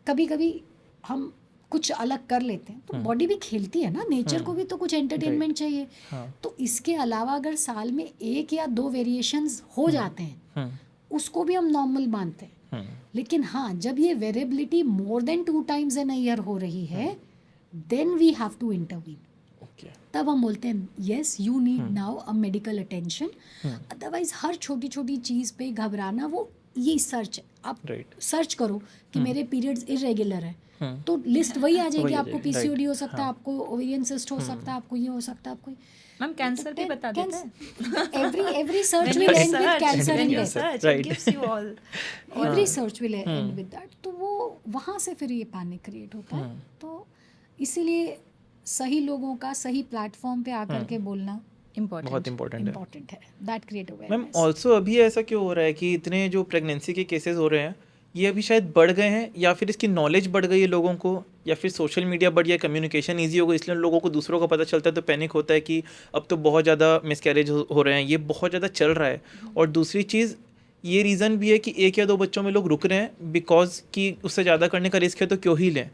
कभी कभी हम कुछ अलग कर लेते हैं तो बॉडी भी खेलती है ना, नेचर को भी तो कुछ एंटरटेनमेंट चाहिए। तो इसके अलावा अगर साल में 1 या 2 वेरिएशंस हो जाते हैं उसको भी हम नॉर्मल मानते हैं। लेकिन हाँ, जब ये variability more than 2 times in a year हो रही है then we have to intervene. तब हम बोलते हैं yes you need now a medical attention. Otherwise हर छोटी छोटी चीज़ पे घबराना, वो ये सर्च है, आप सर्च करो कि मेरे पीरियड्स इरेगुलर है तो लिस्ट वही आ जाएगी। आपको PCOD हो सकता है, आपको ओवेरियन सिस्ट हो सकता है, आपको ये हो सकता है, आपको मैम कैंसर भी बता देते हैं। every search will end with cancer and death. It gives you all. Every search will end with that. तो वो वहाँ से फिर ये पैनिक क्रिएट होता है। तो इसीलिए सही लोगों का सही प्लेटफॉर्म पे आकर के बोलना बहुत इम्पोर्टेंट है। That create ma'am awareness. Also अभी ऐसा क्यों हो रहा है कि इतने जो प्रेगनेंसी के केसेस हो रहे हैं ये अभी शायद बढ़ गए हैं, या फिर इसकी नॉलेज बढ़ गई है लोगों को, या फिर सोशल मीडिया बढ़ गया, कम्युनिकेशन ईजी हो गई, इसलिए लोगों को दूसरों को पता चलता है तो पैनिक होता है कि अब तो बहुत ज़्यादा मिसकैरेज हो रहे हैं, ये बहुत ज़्यादा चल रहा है। और दूसरी चीज़ ये रीज़न भी है कि 1 या 2 बच्चों में लोग रुक रहे हैं बिकॉज कि उससे ज़्यादा करने का रिस्क है तो क्यों ही लें।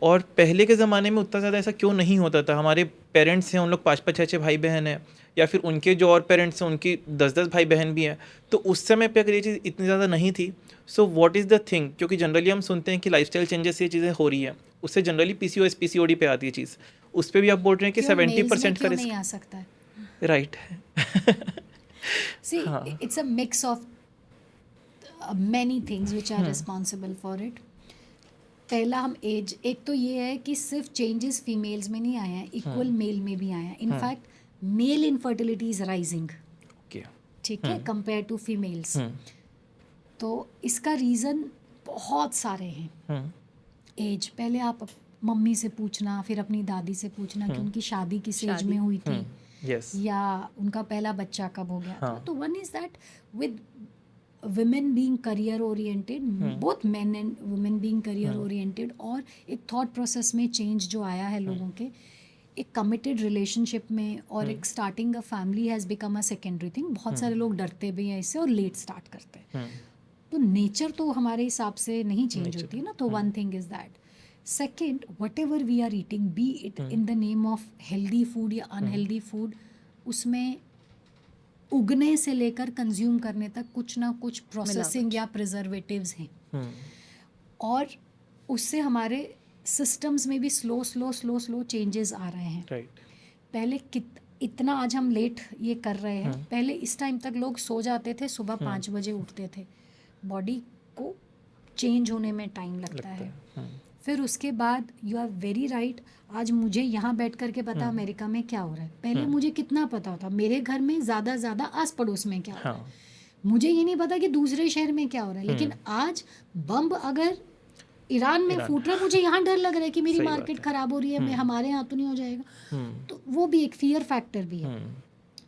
और पहले के ज़माने में उतना ज़्यादा ऐसा क्यों नहीं होता था। हमारे पेरेंट्स हैं, उन लोग 5-5, 6-6 भाई बहन हैं, या फिर उनके जो और पेरेंट्स हैं उनकी 10-10 भाई बहन भी हैं, तो उस समय पे अगर ये चीज़ इतनी ज़्यादा नहीं थी। So what is the thing, क्योंकि जनरली हम सुनते हैं कि लाइफस्टाइल चेंजेस से ये चीज़ें हो रही है, उससे जनरली PCOS PCOD पे आती है चीज़, उस पर भी आप बोल रहे हैं कि 70% का नहीं आ सकता है। राइट है। See, it's a mix of many things which are responsible for it. पहला हम एज, एक तो ये है कि सिर्फ चेंजेस फीमेल्स में नहीं आए हैं, इक्वल मेल में भी आए हैं। In fact male infertility is rising, ठीक है, कंपेयर टू फीमेल्स। तो इसका रीज़न बहुत सारे हैं। एज, पहले आप मम्मी से पूछना, फिर अपनी दादी से पूछना कि उनकी शादी किस एज में हुई थी, या उनका पहला बच्चा कब हो गया था। तो one is that with women being career oriented, both men and women being career oriented, और एक thought process में change जो आया है लोगों के, एक committed relationship में, और एक starting a family has become a secondary thing। बहुत सारे लोग डरते भी हैं इससे और late start करते हैं। तो nature तो हमारे हिसाब से नहीं change होती है ना। तो one thing is that. Second, whatever we are eating, be it in the name of healthy food या unhealthy food, उसमें उगने से लेकर कंज्यूम करने तक कुछ ना कुछ प्रोसेसिंग या प्रिजर्वेटिव्स हैं, और उससे हमारे सिस्टम्स में भी स्लो चेंजेस आ रहे हैं। राइट। पहले इतना आज हम लेट ये कर रहे हैं, पहले इस टाइम तक लोग सो जाते थे, सुबह 5 बजे उठते थे। बॉडी को चेंज होने में टाइम लगता है। फिर उसके बाद यू आर वेरी राइट, आज मुझे यहाँ बैठ कर के पता अमेरिका में क्या हो रहा है। पहले मुझे कितना पता होता, मेरे घर में ज़्यादा आस पड़ोस में क्या हो रहा है, मुझे ये नहीं पता कि दूसरे शहर में क्या हो रहा है। लेकिन आज बम अगर ईरान में फूट रहा है, मुझे यहाँ डर लग रहा है कि मेरी मार्केट खराब हो रही है, मैं हमारे यहाँ तो नहीं हो जाएगा। तो वो भी एक फियर फैक्टर भी है।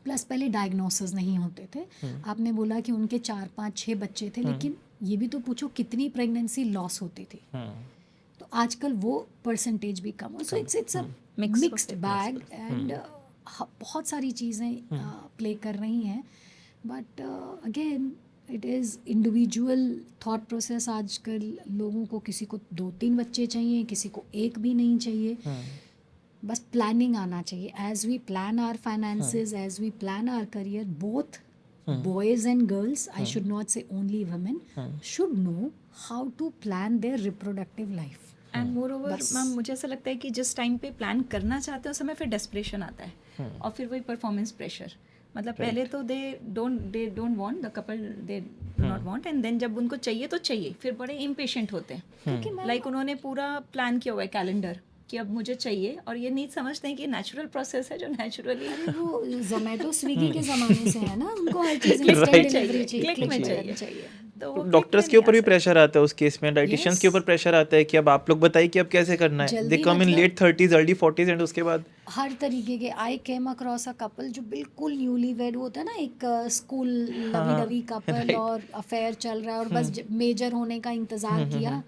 प्लस पहले डायग्नोसिस नहीं होते थे। आपने बोला कि उनके 4, 5, 6 बच्चे थे, लेकिन ये भी तो पूछो कितनी प्रेगनेंसी लॉस होती थी। तो आजकल वो परसेंटेज भी कम हो। So it's a mixed bag and बहुत सारी चीज़ें प्ले कर रही हैं। But again it is individual thought process. आजकल लोगों को, किसी को 2-3 बच्चे चाहिए, किसी को 1 भी नहीं चाहिए। बस प्लानिंग आना चाहिए। As we plan our finances, as we plan our career, both boys and girls, I should not say only women, should know how to plan their reproductive life. And more over ma'am, मुझे ऐसा लगता है कि जिस time पे plan करना चाहते हैं उस समय फिर डेस्परेशन आता है और फिर वही परफॉर्मेंस प्रेशर। मतलब पहले तो they don't want, the couple they do not want, and then जब उनको चाहिए तो चाहिए, फिर बड़े इम्पेशेंट होते हैं। लाइक उन्होंने पूरा प्लान किया हुआ है कैलेंडर कि अब मुझे चाहिए, और ये नहीं समझते हैं कि नेचुरल प्रोसेस है जो नेचुरली वो जोमेटो स्विगी के ज़माने से है ना, उनको हर चीज़ इंस्टेंट डिलीवरी चाहिए, क्लिक में चाहिए। तो डॉक्टर्स के ऊपर भी प्रेशर आता है उस केस में, डाइटिशियंस के ऊपर प्रेशर आता है कि अब आप लोग बताइए कि अब कैसे करना है। They come in late 30s early 40s and उसके बाद हर तरीके के। आई केम अक्रॉस अ कपल जो बिल्कुल न्यूली वेड होता है ना, एक स्कूल लवी कपल और अफेयर चल रहा है और बस मेजर होने का इंतज़ार किया,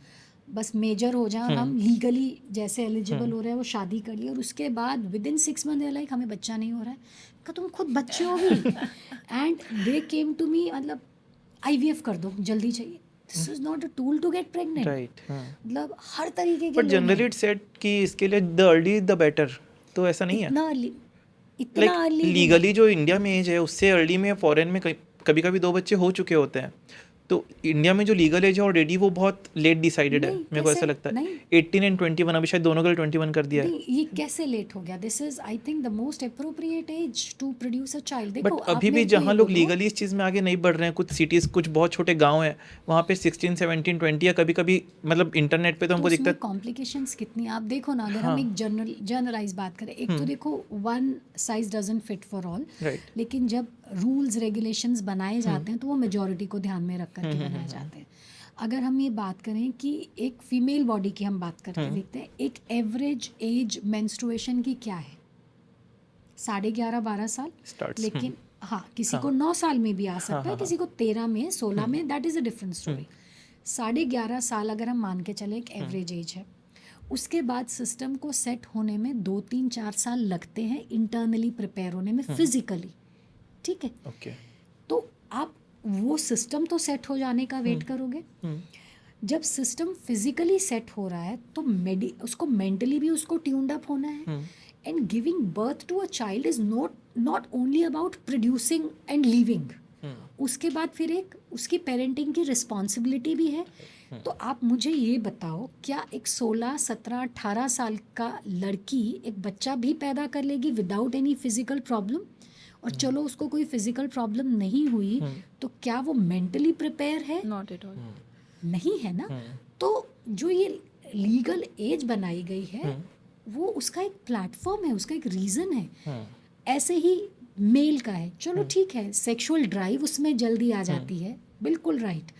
बस मेजर हो जाए और हम लीगली जैसे एलिजिबल हो रहे हैं वो शादी कर ली, और उसके बाद विद इन 6 मंथ लाइक हमें बच्चा नहीं हो रहा है। का तुम खुद बच्चे हो भी। And they came to me, मतलब IVF कर दो, जल्दी चाहिए। This is not a tool to get pregnant. Right. मतलब हर तरीके के। बट जनरली इट्स सेड कि इसके लिए द अर्ली द बेटर, तो ऐसा नहीं है। इतना अर्ली लीगली जो इंडिया में एज है उससे अर्ली में फॉरेन में कभी कभी 2 बच्चे हो चुके होते हैं। तो इंडिया में जो लीगल एज है ऑलरेडी वो बहुत लेट डिसाइडेड है, मेरे को ऐसा लगता है। 18 and 21, अभी शायद दोनों का 21 कर दिया है। ये कैसे लेट हो गया? This is I think the most appropriate age to produce a child. देखो बट अभी भी जहाँ लोग लीगली इस चीज़ में आगे नहीं बढ़ रहे हैं, कुछ सिटीज़, कुछ बहुत छोटे गांव हैं, वहाँ पे 16, 17, 20 या कभी कभी मतलब इंटरनेट पे तो हमको दिखता है कॉम्प्लिकेशंस कितनी। आप देखो ना, अगर हम एक जनरलाइज बात करें, एक तो देखो one size doesn't fit for all, लेकिन जब रूल्स रेगुलेशंस बनाए जाते हैं तो वो मेजॉरिटी को ध्यान में रख करके बनाए जाते हैं। अगर हम ये बात करें कि एक फीमेल बॉडी की हम बात करके देखते हैं, एक एवरेज एज मेंस्ट्रुएशन की क्या है? 11.5-12 साल। लेकिन हाँ, किसी को 9 साल में भी आ सकता है, किसी को 13 में, 16 में, that is a different story. 11.5 साल अगर हम मान के चले एक एवरेज एज है। उसके बाद सिस्टम को सेट होने में 2-3-4 साल लगते हैं, इंटरनली प्रिपेयर होने में, फिजिकली। ठीक है, तो आप वो सिस्टम तो सेट हो जाने का वेट करोगे। जब सिस्टम फिजिकली सेट हो रहा है तो उसको मेंटली भी उसको ट्यून्ड अप होना है। And giving birth to a child is not only about producing and living. उसके बाद फिर एक उसकी पेरेंटिंग की रिस्पॉन्सिबिलिटी भी है। तो आप मुझे ये बताओ, क्या एक 16, 17, 18 साल का लड़की एक बच्चा भी पैदा कर लेगी विदाउट एनी फिजिकल प्रॉब्लम? और चलो उसको कोई फिजिकल प्रॉब्लम नहीं हुई, तो क्या वो मेंटली प्रिपेयर है? नॉट एट ऑल, नहीं है ना। तो जो ये लीगल एज बनाई गई है वो उसका एक प्लेटफॉर्म है, उसका एक रीज़न है। ऐसे ही मेल का है, चलो ठीक है, सेक्सुअल ड्राइव उसमें जल्दी आ जाती है, बिल्कुल राइट।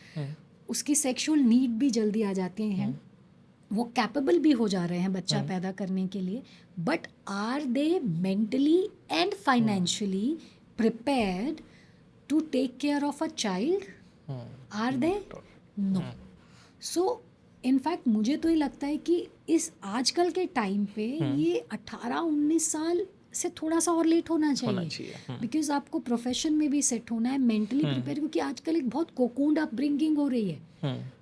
उसकी सेक्सुअल नीड भी जल्दी आ जाती हैं, वो कैपेबल भी हो जा रहे हैं बच्चा पैदा करने के लिए। But are they mentally and financially prepared to take care of a child? Are they? No. So in fact मुझे तो ये लगता है कि इस आजकल के टाइम पे ये 18-19 साल से थोड़ा सा और लेट होना चाहिए, बिकॉज आपको प्रोफेशन में भी सेट होना है, मेंटली प्रिपेयर, क्योंकि आजकल एक बहुत कोकून्ड अपब्रिंगिंग हो रही है,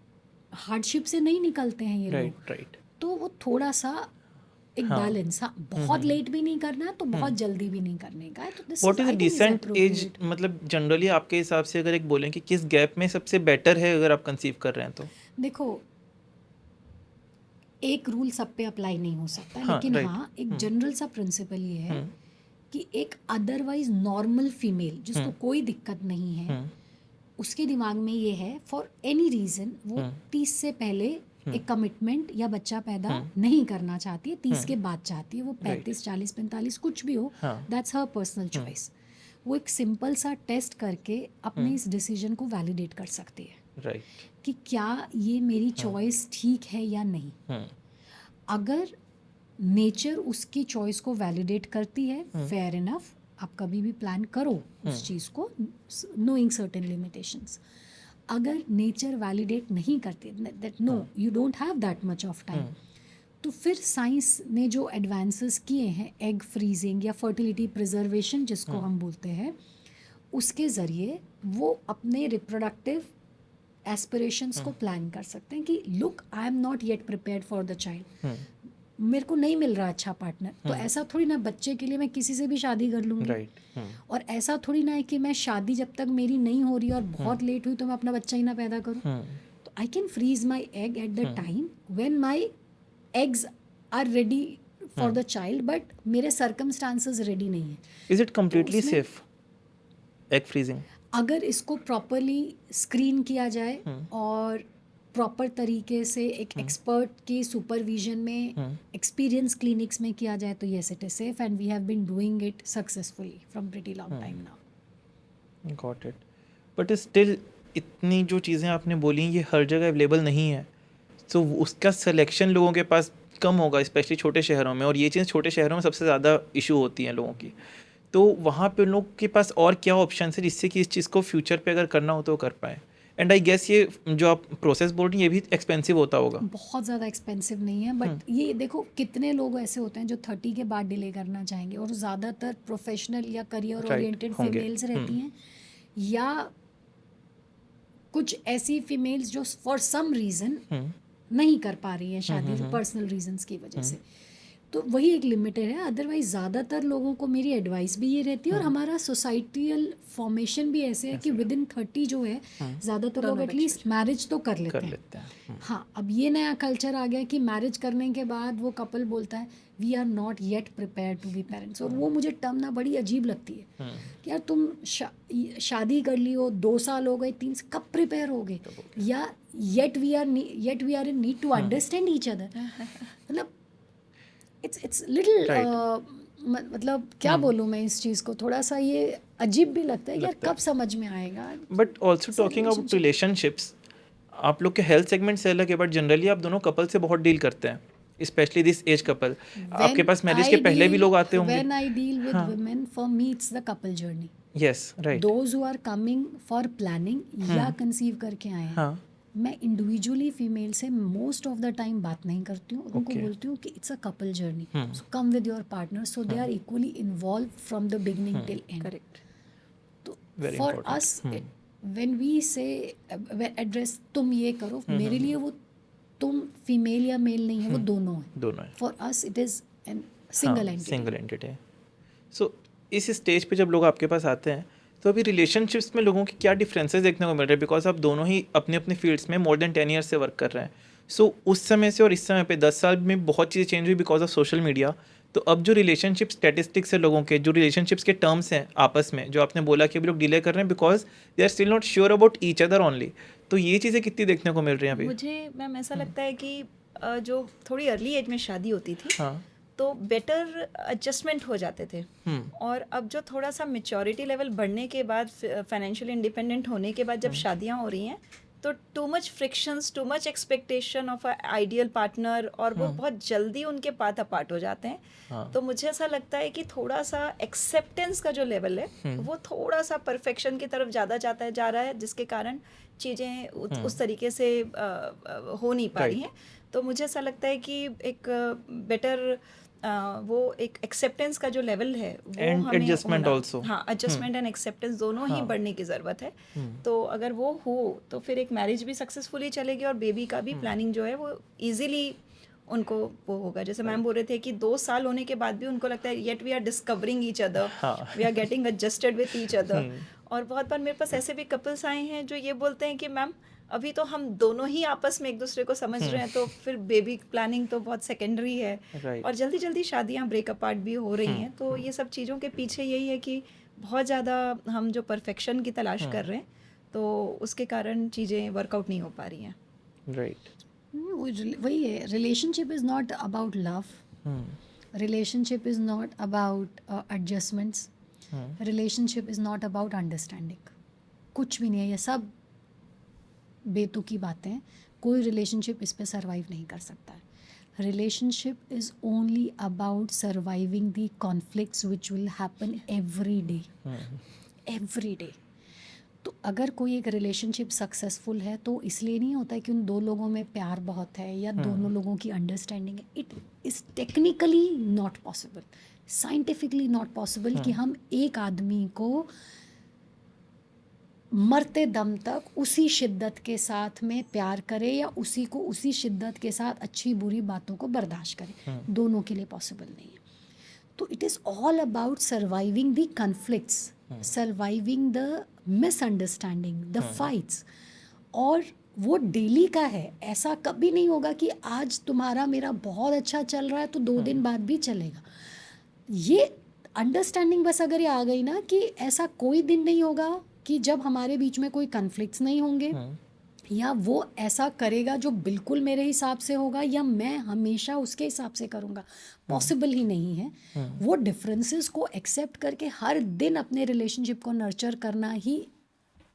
हार्डशिप से नहीं निकलते हैं ये लोग। तो वो थोड़ा सा एक बैलेंस, हाँ, बहुत लेट भी नहीं करना है तो बहुत जल्दी भी नहीं करने का है। तो what is a decent age? मतलब जनरली आपके हिसाब से अगर एक बोलें कि किस गैप में सबसे बेटर है अगर आप कंसीव कर रहे हैं तो? देखो, एक रूल सब पे अप्लाई नहीं हो सकता, हाँ, लेकिन right. हाँ एक जनरल सा प्रिंसिपल ये है कि एक अदरवाइज नॉर्मल फीमेल जिसको कोई दिक्कत नहीं है, उसके दिमाग में ये है फॉर एनी रीज़न वो 30 से पहले एक कमिटमेंट या बच्चा पैदा नहीं करना चाहती है, 30 के बाद चाहती है, वो 35 40 45 कुछ भी हो, दैट्स हर पर्सनल चॉइस। वो एक सिंपल सा टेस्ट करके अपने इस डिसीजन को वैलिडेट कर सकती है राइट कि क्या ये मेरी चॉइस ठीक है या नहीं। अगर नेचर उसकी चॉइस को वैलिडेट करती है, फेयर इनफ, आप कभी भी प्लान करो उस चीज़ को, नोइंग सर्टेन लिमिटेशंस। अगर नेचर वैलिडेट नहीं करती that no you don't have that much of time, तो फिर साइंस ने जो एडवांसेस किए हैं, एग फ्रीजिंग या फर्टिलिटी प्रिजर्वेशन जिसको हम बोलते हैं, उसके ज़रिए वो अपने रिप्रोडक्टिव एस्पिरेशंस को प्लान कर सकते हैं कि look I am not yet prepared for the child, मेरे को नहीं मिल रहा अच्छा पार्टनर, तो ऐसा थोड़ी ना बच्चे के लिए मैं किसी से भी शादी कर लूँगी। और ऐसा थोड़ी ना है कि मैं शादी जब तक मेरी नहीं हो रही और बहुत लेट हुई तो मैं अपना बच्चा ही ना पैदा करूँ। तो I can freeze my egg at the time when my eggs are ready for the child, but मेरे सर्कमस्टांसेस रेडी नहीं है। Is it completely safe egg freezing? अगर इसको प्रॉपरली स्क्रीन किया जाए और प्रॉपर तरीके से एक एक्सपर्ट की सुपरविजन में एक्सपीरियंस क्लिनिक्स में किया जाए तो yes it is safe, and we have been doing it successfully from pretty long time now. Got it. But still इतनी जो चीज़ें आपने बोली ये हर जगह अवेलेबल नहीं है, तो उसका सिलेक्शन लोगों के पास कम होगा, स्पेशली छोटे शहरों में, और ये चीज़ छोटे शहरों में सबसे ज़्यादा इशू होती है लोगों की। तो वहाँ पे लोग के पास और क्या ऑप्शन है जिससे कि इस चीज़ को फ्यूचर पे अगर करना हो तो कर पाए? एंड आई गेस ये जो आप प्रोसेस बोल रही हैं ये भी एक्सपेंसिव होता होगा। बहुत ज़्यादा एक्सपेंसिव नहीं है, बट ये देखो कितने लोग ऐसे होते हैं जो 30 के बाद डिले करना चाहेंगे, और ज़्यादातर प्रोफेशनल या करियर ओरिएंटेड फीमेल्स रहती हैं, या कुछ ऐसी फीमेल्स जो फॉर सम रीज़न नहीं कर पा रही हैं शादी पर्सनल रीजंस की वजह से, तो वही एक लिमिटेड है। अदरवाइज ज़्यादातर लोगों को मेरी एडवाइस भी ये रहती है, और हमारा सोसाइटियल फॉर्मेशन भी ऐसे है कि विद इन 30 जो है ज़्यादातर लोग एटलीस्ट मैरिज तो कर लेते हैं। हाँ, अब ये नया कल्चर आ गया कि मैरिज करने के बाद वो कपल बोलता है we are not yet prepare to be parents, और वो मुझे टर्म ना बड़ी अजीब लगती है कि यार तुम शादी कर ली हो, 2 साल हो गए, 3 कब प्रिपेयर हो गए, या yet we are in need to understand each other. मतलब इट्स लिटिल मतलब क्या बोलूँ मैं इस चीज़ को, थोड़ा सा ये अजीब भी लगता है यार, कब समझ में आएगा। But also talking about relationships, आप लोग के हेल्थ सेगमेंट से अलग है, बट जनरली आप दोनों कपल से बहुत डील करते हैं, स्पेशली दिस एज कपल। आपके पास मैरिज के पहले भी लोग आते होंगे। When I deal with women, for me it's the couple journey. Yes, right. Those who are coming for planning या कंसीव करके आए हैं, मैं इंडिविजुअली फीमेल से मोस्ट ऑफ द टाइम बात नहीं करती हूँ, उनको बोलती हूँ कि it's a couple journey, so come with your partner, so they are equally involve from the beginning till end. Correct. तो for us when we say address तुम ये करो, मेरे लिए वो तुम फीमेल या मेल नहीं है, वो दोनों है। For us it is an single entity. So इस स्टेज पे जब लोग आपके पास आते हैं तो अभी रिलेशनशिप्स में लोगों के क्या डिफरेंसेस देखने को मिल रहे हैं, बिकॉज आप दोनों ही अपने अपने फील्ड्स में मोर देन 10 ईयर्स से वर्क कर रहे हैं। सो उस समय से और इस समय पे 10 साल में बहुत चीज़ें चेंज हुई बिकॉज ऑफ सोशल मीडिया। तो अब जो रिलेशनशिप स्टैटिस्टिक्स है लोगों के, जो रिलेशनशिप्स के टर्म्स हैं आपस में, जो आपने बोला कि अभी लोग डिले कर रहे हैं because they are still not sure about each other only, तो ये चीज़ें कितनी देखने को मिल रही हैं अभी? मुझे मैम ऐसा लगता है कि जो थोड़ी अर्ली एज में शादी होती थी तो बेटर एडजस्टमेंट हो जाते थे, और अब जो थोड़ा सा मेच्योरिटी लेवल बढ़ने के बाद, फाइनेंशियल इंडिपेंडेंट होने के बाद जब शादियां हो रही हैं, तो too much frictions, too much expectation of a ideal partner, और वो बहुत जल्दी उनके पाथ अपार्ट हो जाते हैं। तो मुझे ऐसा लगता है कि थोड़ा सा एक्सेप्टेंस का जो लेवल है वो थोड़ा सा परफेक्शन की तरफ ज़्यादा जा रहा है, जिसके कारण चीज़ें उस तरीके से हो नहीं पा रही हैं। तो मुझे ऐसा लगता है कि एक बेटर वो एक एक्सेप्टेंस का जो लेवल है वो हमें एडजस्टमेंट आल्सो, हाँ, एडजस्टमेंट एंड एक्सेप्टेंस दोनों ही बढ़ने की ज़रूरत है। तो अगर वो हो तो फिर एक मैरिज भी सक्सेसफुली चलेगी, और बेबी का भी प्लानिंग जो है वो इजीली उनको वो होगा। जैसे मैम बोल रहे थे कि 2 साल होने के बाद भी उनको लगता है yet we are discovering each other, we are getting adjusted with each other. और बहुत बार मेरे पास ऐसे भी कपल्स आए हैं जो ये बोलते हैं कि मैम अभी तो हम दोनों ही आपस में एक दूसरे को समझ रहे हैं, तो फिर बेबी प्लानिंग तो बहुत सेकेंडरी है, Right. और जल्दी जल्दी शादियां ब्रेक अपार्ट भी हो रही हैं। तो ये सब चीज़ों के पीछे यही है कि बहुत ज़्यादा हम जो परफेक्शन की तलाश कर रहे हैं, तो उसके कारण चीज़ें वर्कआउट नहीं हो पा रही हैं। राइट। वही है, relationship is not about love, relationship is not about adjustments, relationship is not about understanding. कुछ भी नहीं है, ये सब बेतुकी बातें हैं। कोई रिलेशनशिप इस पे सर्वाइव नहीं कर सकता है। Relationship is only about surviving the conflicts which will happen every day. तो अगर कोई एक रिलेशनशिप सक्सेसफुल है तो इसलिए नहीं होता है कि उन दो लोगों में प्यार बहुत है या दोनों लोगों की अंडरस्टैंडिंग है। It is technically not possible, scientifically not possible कि हम एक आदमी को मरते दम तक उसी शिद्दत के साथ में प्यार करें या उसी को उसी शिद्दत के साथ अच्छी बुरी बातों को बर्दाश्त करें। दोनों के लिए पॉसिबल नहीं है। तो it is all about surviving the conflicts, surviving the misunderstanding, the fights. और वो डेली का है, ऐसा कभी नहीं होगा कि आज तुम्हारा मेरा बहुत अच्छा चल रहा है तो 2 दिन बाद भी चलेगा। ये अंडरस्टैंडिंग बस अगर ये आ गई ना कि ऐसा कोई दिन नहीं होगा कि जब हमारे बीच में कोई कन्फ्लिक्ट्स नहीं होंगे, या वो ऐसा करेगा जो बिल्कुल मेरे हिसाब से होगा या मैं हमेशा उसके हिसाब से करूँगा, पॉसिबल ही नहीं है। वो डिफरेंसेस को एक्सेप्ट करके हर दिन अपने रिलेशनशिप को नर्चर करना ही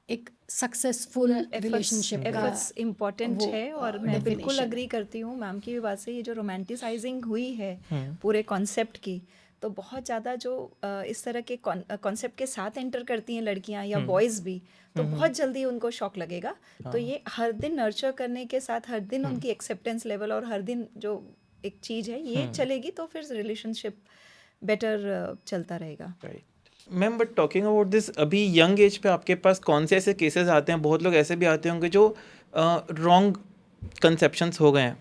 एक सक्सेसफुल रिलेशनशिप का एफर्ट्स इम्पॉर्टेंट वो, है। और मैं बिल्कुल definition अग्री करती हूँ मैम की भी बात से। ये जो रोमांटिसाइजिंग हुई है पूरे कॉन्सेप्ट की, तो बहुत ज़्यादा जो इस तरह के कॉन्सेप्ट के साथ एंटर करती हैं लड़कियां या बॉयज़ भी, तो बहुत जल्दी उनको शॉक लगेगा। तो ये हर दिन नर्चर करने के साथ, हर दिन उनकी एक्सेप्टेंस लेवल और हर दिन जो एक चीज़ है ये चलेगी, तो फिर रिलेशनशिप बेटर चलता रहेगा। Right ma'am, but talking about this, अभी यंग एज पे आपके पास कौन से ऐसे केसेस आते हैं? बहुत लोग ऐसे भी आते होंगे जो रॉन्ग कंसेप्शंस हो गए हैं,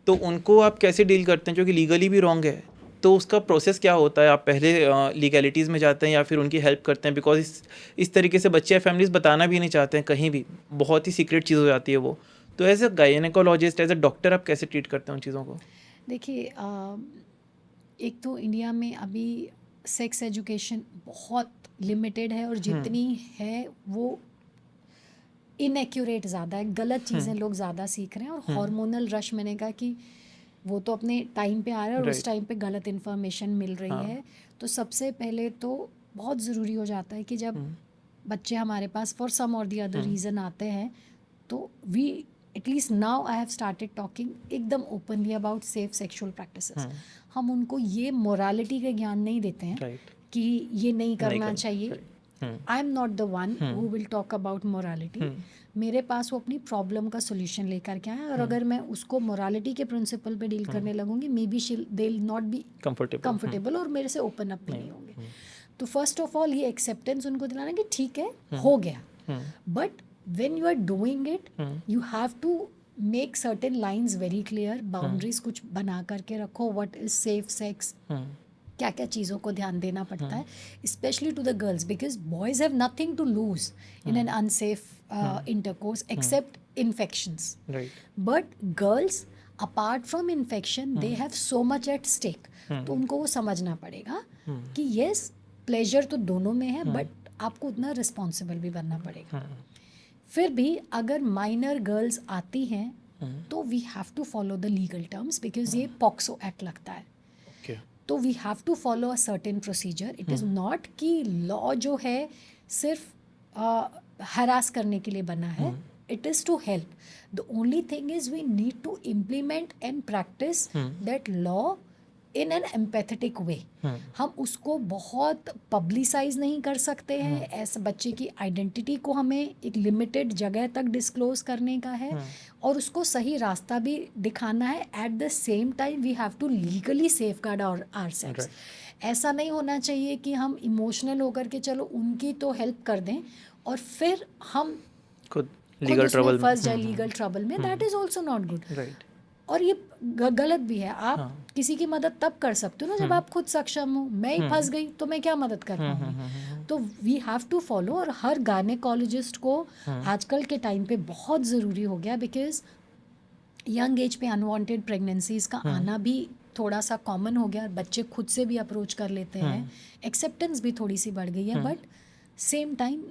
तो उनको आप कैसे डील करते हैं जो कि लीगली भी रॉन्ग है? तो उसका प्रोसेस क्या होता है? आप पहले लीगैलिटीज़ में जाते हैं या फिर उनकी हेल्प करते हैं? बिकॉज इस तरीके से बच्चे या फैमिलीज बताना भी नहीं चाहते हैं कहीं भी, बहुत ही सीक्रेट चीज़ हो जाती है वो। तो as a gynaecologist, as a doctor, आप कैसे ट्रीट करते हैं उन चीज़ों को? देखिए, एक तो इंडिया में अभी सेक्स एजुकेशन बहुत लिमिटेड है, और जितनी है वो इनएक्यूरेट ज़्यादा है, गलत चीज़ें लोग ज़्यादा सीख रहे हैं। और हार्मोनल रश, मैंने कहा कि वो तो अपने टाइम पे आ रहा है और उस टाइम पे गलत इन्फॉर्मेशन मिल रही है। तो सबसे पहले तो बहुत ज़रूरी हो जाता है कि जब बच्चे हमारे पास फॉर सम और दी अदर रीज़न आते हैं, तो we atleast now I have started talking एकदम openly about safe sexual practices. हम उनको ये मोरालिटी का ज्ञान नहीं देते हैं कि ये नहीं करना चाहिए। I am not the one who will talk about morality. मेरे पास वो अपनी प्रॉब्लम का सोल्यूशन लेकर के आए, और अगर मैं उसको मोरालिटी के प्रिंसिपल पे डील करने लगूंगी, may be they will not be comfortable और मेरे से ओपन अप नहीं होंगे। तो फर्स्ट ऑफ ऑल ये एक्सेप्टेंस उनको दिलाना कि ठीक है, हो गया, but when you are doing it, you have to make certain lines very clear, boundaries कुछ बना करके रखो। what is safe sex, क्या क्या चीज़ों को ध्यान देना पड़ता है, especially to the girls, because boys have nothing to lose in an unsafe intercourse except infections, but girls apart from infection they have so much at stake। तो उनको वो समझना पड़ेगा कि yes, pleasure तो दोनों में है, but आपको उतना responsible भी बनना पड़ेगा। फिर भी अगर माइनर गर्ल्स आती हैं तो we have to follow the legal terms, because ये पॉक्सो एक्ट लगता है। तो we have to follow a certain procedure. It is not कि लॉ जो है सिर्फ हरास करने के लिए बना है, it is to help. The only thing is we need to implement and practice that law in an empathetic way. हम उसको बहुत पब्लिसाइज नहीं कर सकते हैं। ऐसे बच्चे की आइडेंटिटी को हमें एक लिमिटेड जगह तक डिस्क्लोज करने का है, और उसको सही रास्ता भी दिखाना है। At the same time we have to legally safeguard our sex. ऐसा नहीं होना चाहिए कि हम इमोशनल होकर के चलो उनकी तो हेल्प कर दें और फिर हम खुद लीगल ट्रबल फंस जाए लीगल ट्रबल में। That is also not good. और ये गलत भी है। आप किसी की मदद तब कर सकते हो ना जब आप खुद सक्षम हो। मैं ही फंस गई तो मैं क्या मदद कर पाऊंगी? तो वी हैव टू फॉलो। और हर गायनेकोलॉजिस्ट को आजकल के टाइम पे बहुत ज़रूरी हो गया, बिकॉज यंग एज पे अनवांटेड प्रेगनेंसीज का आना भी थोड़ा सा कॉमन हो गया। बच्चे खुद से भी अप्रोच कर लेते हैं, एक्सेप्टेंस भी थोड़ी सी बढ़ गई है, बट सेम टाइम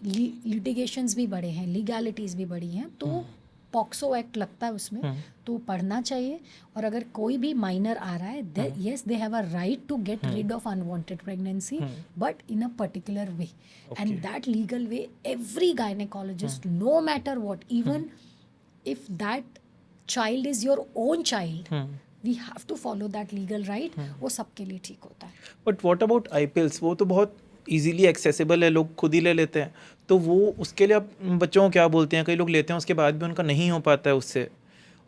लिटिगेशंस भी बढ़े हैं, लीगैलिटीज़ भी बढ़ी हैं। तो पॉक्सो एक्ट लगता है उसमें, तो पढ़ना चाहिए। और अगर कोई भी माइनर आ रहा है, yes they have a right to get rid of unwanted pregnancy, but in a particular way, and that legal way every gynaecologist, no matter what, even if that child is your own child, we have to follow that legal right. वो सबके लिए ठीक होता है। But what about I pills? वो तो बहुत easily accessible है, लोग खुद ही ले लेते हैं, तो वो उसके लिए आप बच्चों को क्या बोलते हैं? कई लोग लेते हैं उसके बाद भी उनका नहीं हो पाता है उससे,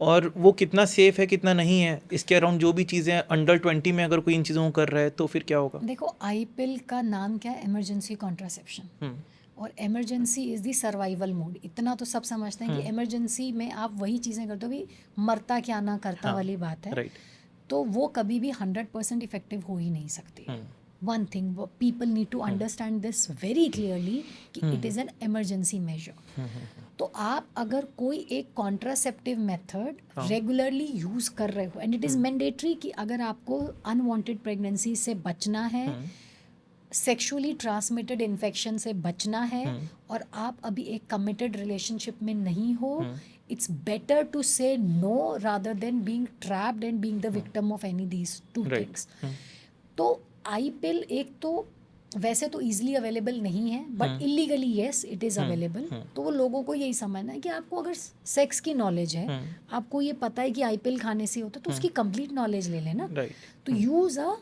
और वो कितना सेफ है कितना नहीं है? इसके अराउंड जो भी चीज़ें अंडर 20 में अगर कोई इन चीज़ों को कर रहा है तो फिर क्या होगा? देखो, आई पिल का नाम क्या है? Emergency contraception. और emergency is the survival mode. इतना तो सब समझते हैं कि इमरजेंसी में आप वही चीज़ें करते हो, भी मरता क्या ना करता वाली बात है। राइट। तो वो कभी भी 100% इफेक्टिव हो ही नहीं सकती। One thing people need to understand this very clearly कि it is an emergency measure. तो आप अगर कोई एक कॉन्ट्रासेप्टिव मेथड रेगुलरली यूज़ कर रहे हो, एंड इट इज़ मैंडेटरी कि अगर आपको अनवांटेड प्रेगनेंसी से बचना है, सेक्सुअली ट्रांसमिटेड इन्फेक्शन से बचना है, और आप अभी एक कमिटेड रिलेशनशिप में नहीं हो, it's better to say no rather than being trapped and being the victim of any these two things. तो आई पिल एक तो वैसे तो ईजिली अवेलेबल नहीं है, but illegally yes it is available. तो वो लोगों को यही समझना है कि आपको अगर सेक्स की नॉलेज है, आपको ये पता है कि आई पिल खाने से होता है, तो उसकी कंप्लीट नॉलेज ले लेना। तो यूज़ अ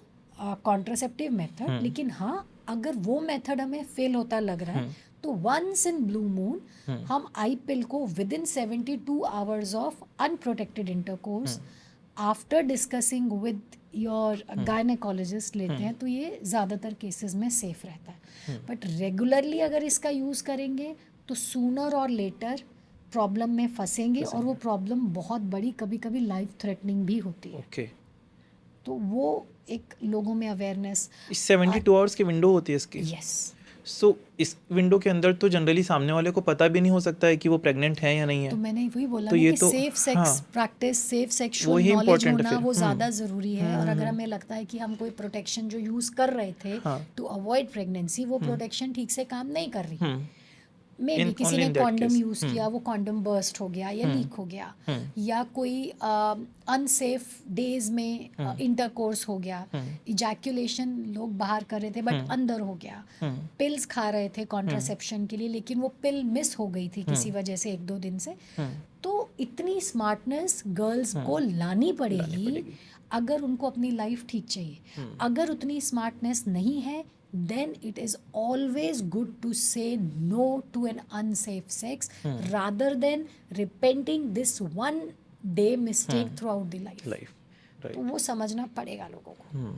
कॉन्ट्रासेप्टिव मेथड। लेकिन हाँ, अगर वो मेथड हमें फेल होता लग रहा है, तो वंस इन ब्लू मून हम आई पिल को with in 72 hours of unprotected intercourse after discussing with your gynaecologist लेते हैं, तो ये ज़्यादातर केसेस में सेफ रहता है। बट रेगुलरली अगर इसका यूज़ करेंगे तो सूनर और लेटर प्रॉब्लम में फंसेंगे, और वो प्रॉब्लम बहुत बड़ी, कभी कभी लाइफ थ्रेटनिंग भी होती है। ओके। तो वो एक लोगों में अवेयरनेस। 72 आवर्स की विंडो होती है इसकी? यस। सो इस विंडो के अंदर तो जनरली सामने वाले को पता भी नहीं हो सकता है कि वो प्रेग्नेंट है या नहीं है। तो मैंने वही बोला तो ना ये कि तो safe sex practice, safe sexual वही नॉलेज important होना है वो फिर। ज़्यादा ज़रूरी है। और अगर हमें लगता है कि हम कोई प्रोटेक्शन जो यूज़ कर रहे थे टू अवॉइड प्रेगनेंसी, वो प्रोटेक्शन ठीक से काम नहीं कर रही, मे बी किसी ने कॉन्डम यूज़ किया, वो कॉन्डम बर्स्ट हो गया या लीक हो गया, या कोई अनसेफ डेज में इंटरकोर्स हो गया, इजैक्यूलेशन लोग बाहर कर रहे थे बट अंदर हो गया, पिल्स खा रहे थे कॉन्ट्रासेप्शन के लिए, लेकिन वो पिल मिस हो गई थी किसी वजह से 1-2 दिन से। तो इतनी स्मार्टनेस गर्ल्स को लानी पड़ेगी अगर उनको अपनी लाइफ ठीक चाहिए। अगर उतनी स्मार्टनेस नहीं है, then it is always good to say no to an unsafe sex rather than repenting this one day mistake throughout the life. Right. तो वो समझना पड़ेगा लोगों को।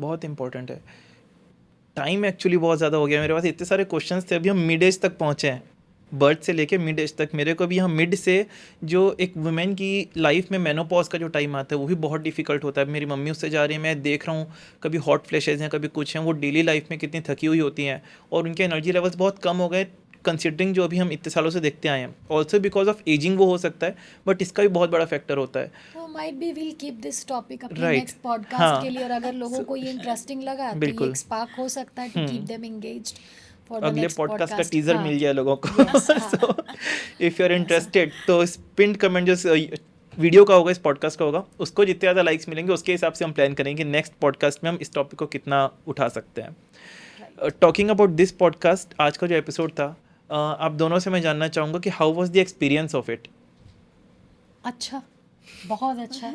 बहुत इम्पोर्टेंट है। टाइम एक्चुअली बहुत ज़्यादा हो गया, मेरे पास इतने सारे क्वेश्चंस थे। अभी हम मिड एज तक पहुँचे हैं, बर्थ से लेके मिड एज तक। मेरे को भी यहाँ मिड से जो एक वुमेन की लाइफ में मेनोपॉज का जो टाइम आता है वो भी बहुत डिफिकल्ट होता है। मेरी मम्मी उससे जा रही है, मैं देख रहा हूँ कभी हॉट फ्लैशेज हैं, कभी कुछ हैं, वो डेली लाइफ में कितनी थकी हुई होती हैं, और उनके एनर्जी लेवल्स बहुत कम हो गए कंसिडरिंग जो अभी हम इतने सालों से देखते आए हैं। ऑल्सो बिकॉज ऑफ एजिंग वो हो सकता है, बट इसका भी बहुत बड़ा फैक्टर होता है। तो might be will keep this topic अपने Right. नेक्स्ट पॉडकास्ट हाँ. के लिए, और अगर लोगों को ये इंटरेस्टिंग लगा तो ये बिल्कुल। एक स्पार्क हो सकता है to keep them engaged for the अगले नेक्स्ट पॉडकास्ट का पॉडकास्ट। टीजर मिल जाए लोगों को। So if you are interested तो पिन कमेंट जो वीडियो का होगा, इस पॉडकास्ट का होगा, उसको जितने ज़्यादा लाइक्स मिलेंगे उसके हिसाब से हम प्लान करेंगे नेक्स्ट पॉडकास्ट में हम इस टॉपिक को कितना उठा सकते हैं। टॉकिंग अबाउट दिस पॉडकास्ट, आज का जो एपिसोड था, आप दोनों से मैं जानना चाहूँगा कि how was the experience of it? अच्छा, बहुत अच्छा।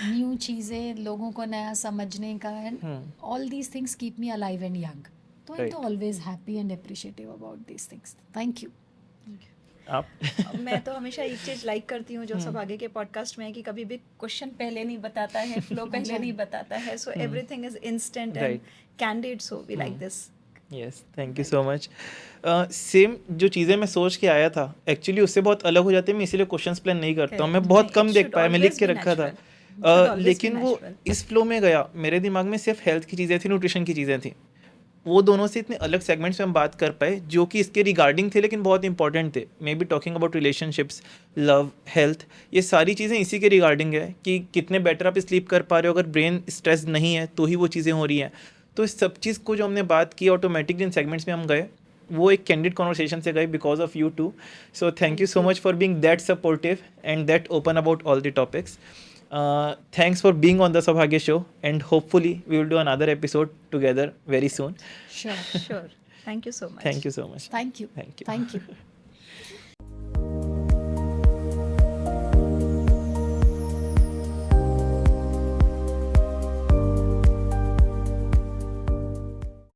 न्यू चीज़ें, लोगों को नया समझने का, and all these things keep me alive and young. तो I am always happy and appreciative about these things. Thank you. आप? मैं तो हमेशा एक चीज लाइक करती हूँ जो सब आगे के पॉडकास्ट में है कि कभी भी क्वेश्चन पहले नहीं बताता है, फ्लो पहले नहीं बताता है, so everything is instant and candid, so we like this yes, thank you so much. Same जो चीज़ें मैं सोच के आया था एक्चुअली उससे बहुत अलग हो जाती है, मैं इसीलिए क्वेश्चंस प्लान नहीं करता हूँ, मैं Correct. बहुत नहीं, कम it देख should पाया, मैं लिख always के be रखा था। natural. It should always लेकिन be वो natural. इस फ्लो में गया, मेरे दिमाग में सिर्फ हेल्थ की चीज़ें थी, न्यूट्रिशन की चीज़ें थी, वो दोनों से इतने अलग सेगमेंट्स में हम बात कर पाए जो कि इसके रिगार्डिंग थे लेकिन बहुत इंपॉर्टेंट थे। May be talking about relationships, love, health, ये सारी चीज़ें इसी के रिगार्डिंग है कि कितने बेटर आप स्लीप कर पा रहे हो, अगर ब्रेन स्ट्रेस नहीं है तो ही वो चीज़ें हो रही हैं। तो इस सब चीज़ को जो हमने बात की ऑटोमेटिकली इन सेगमेंट्स में हम गए, वो एक कैंडिड कॉन्वर्सेशन से गए because of you too. So thank you so much for being that supportive and that open about all the topics. Thanks for being on the Sabhagya show, and hopefully we will do another episode together very soon. Sure. Sure. Thank you so much. Thank you so much. Thank you. Thank you. Thank you.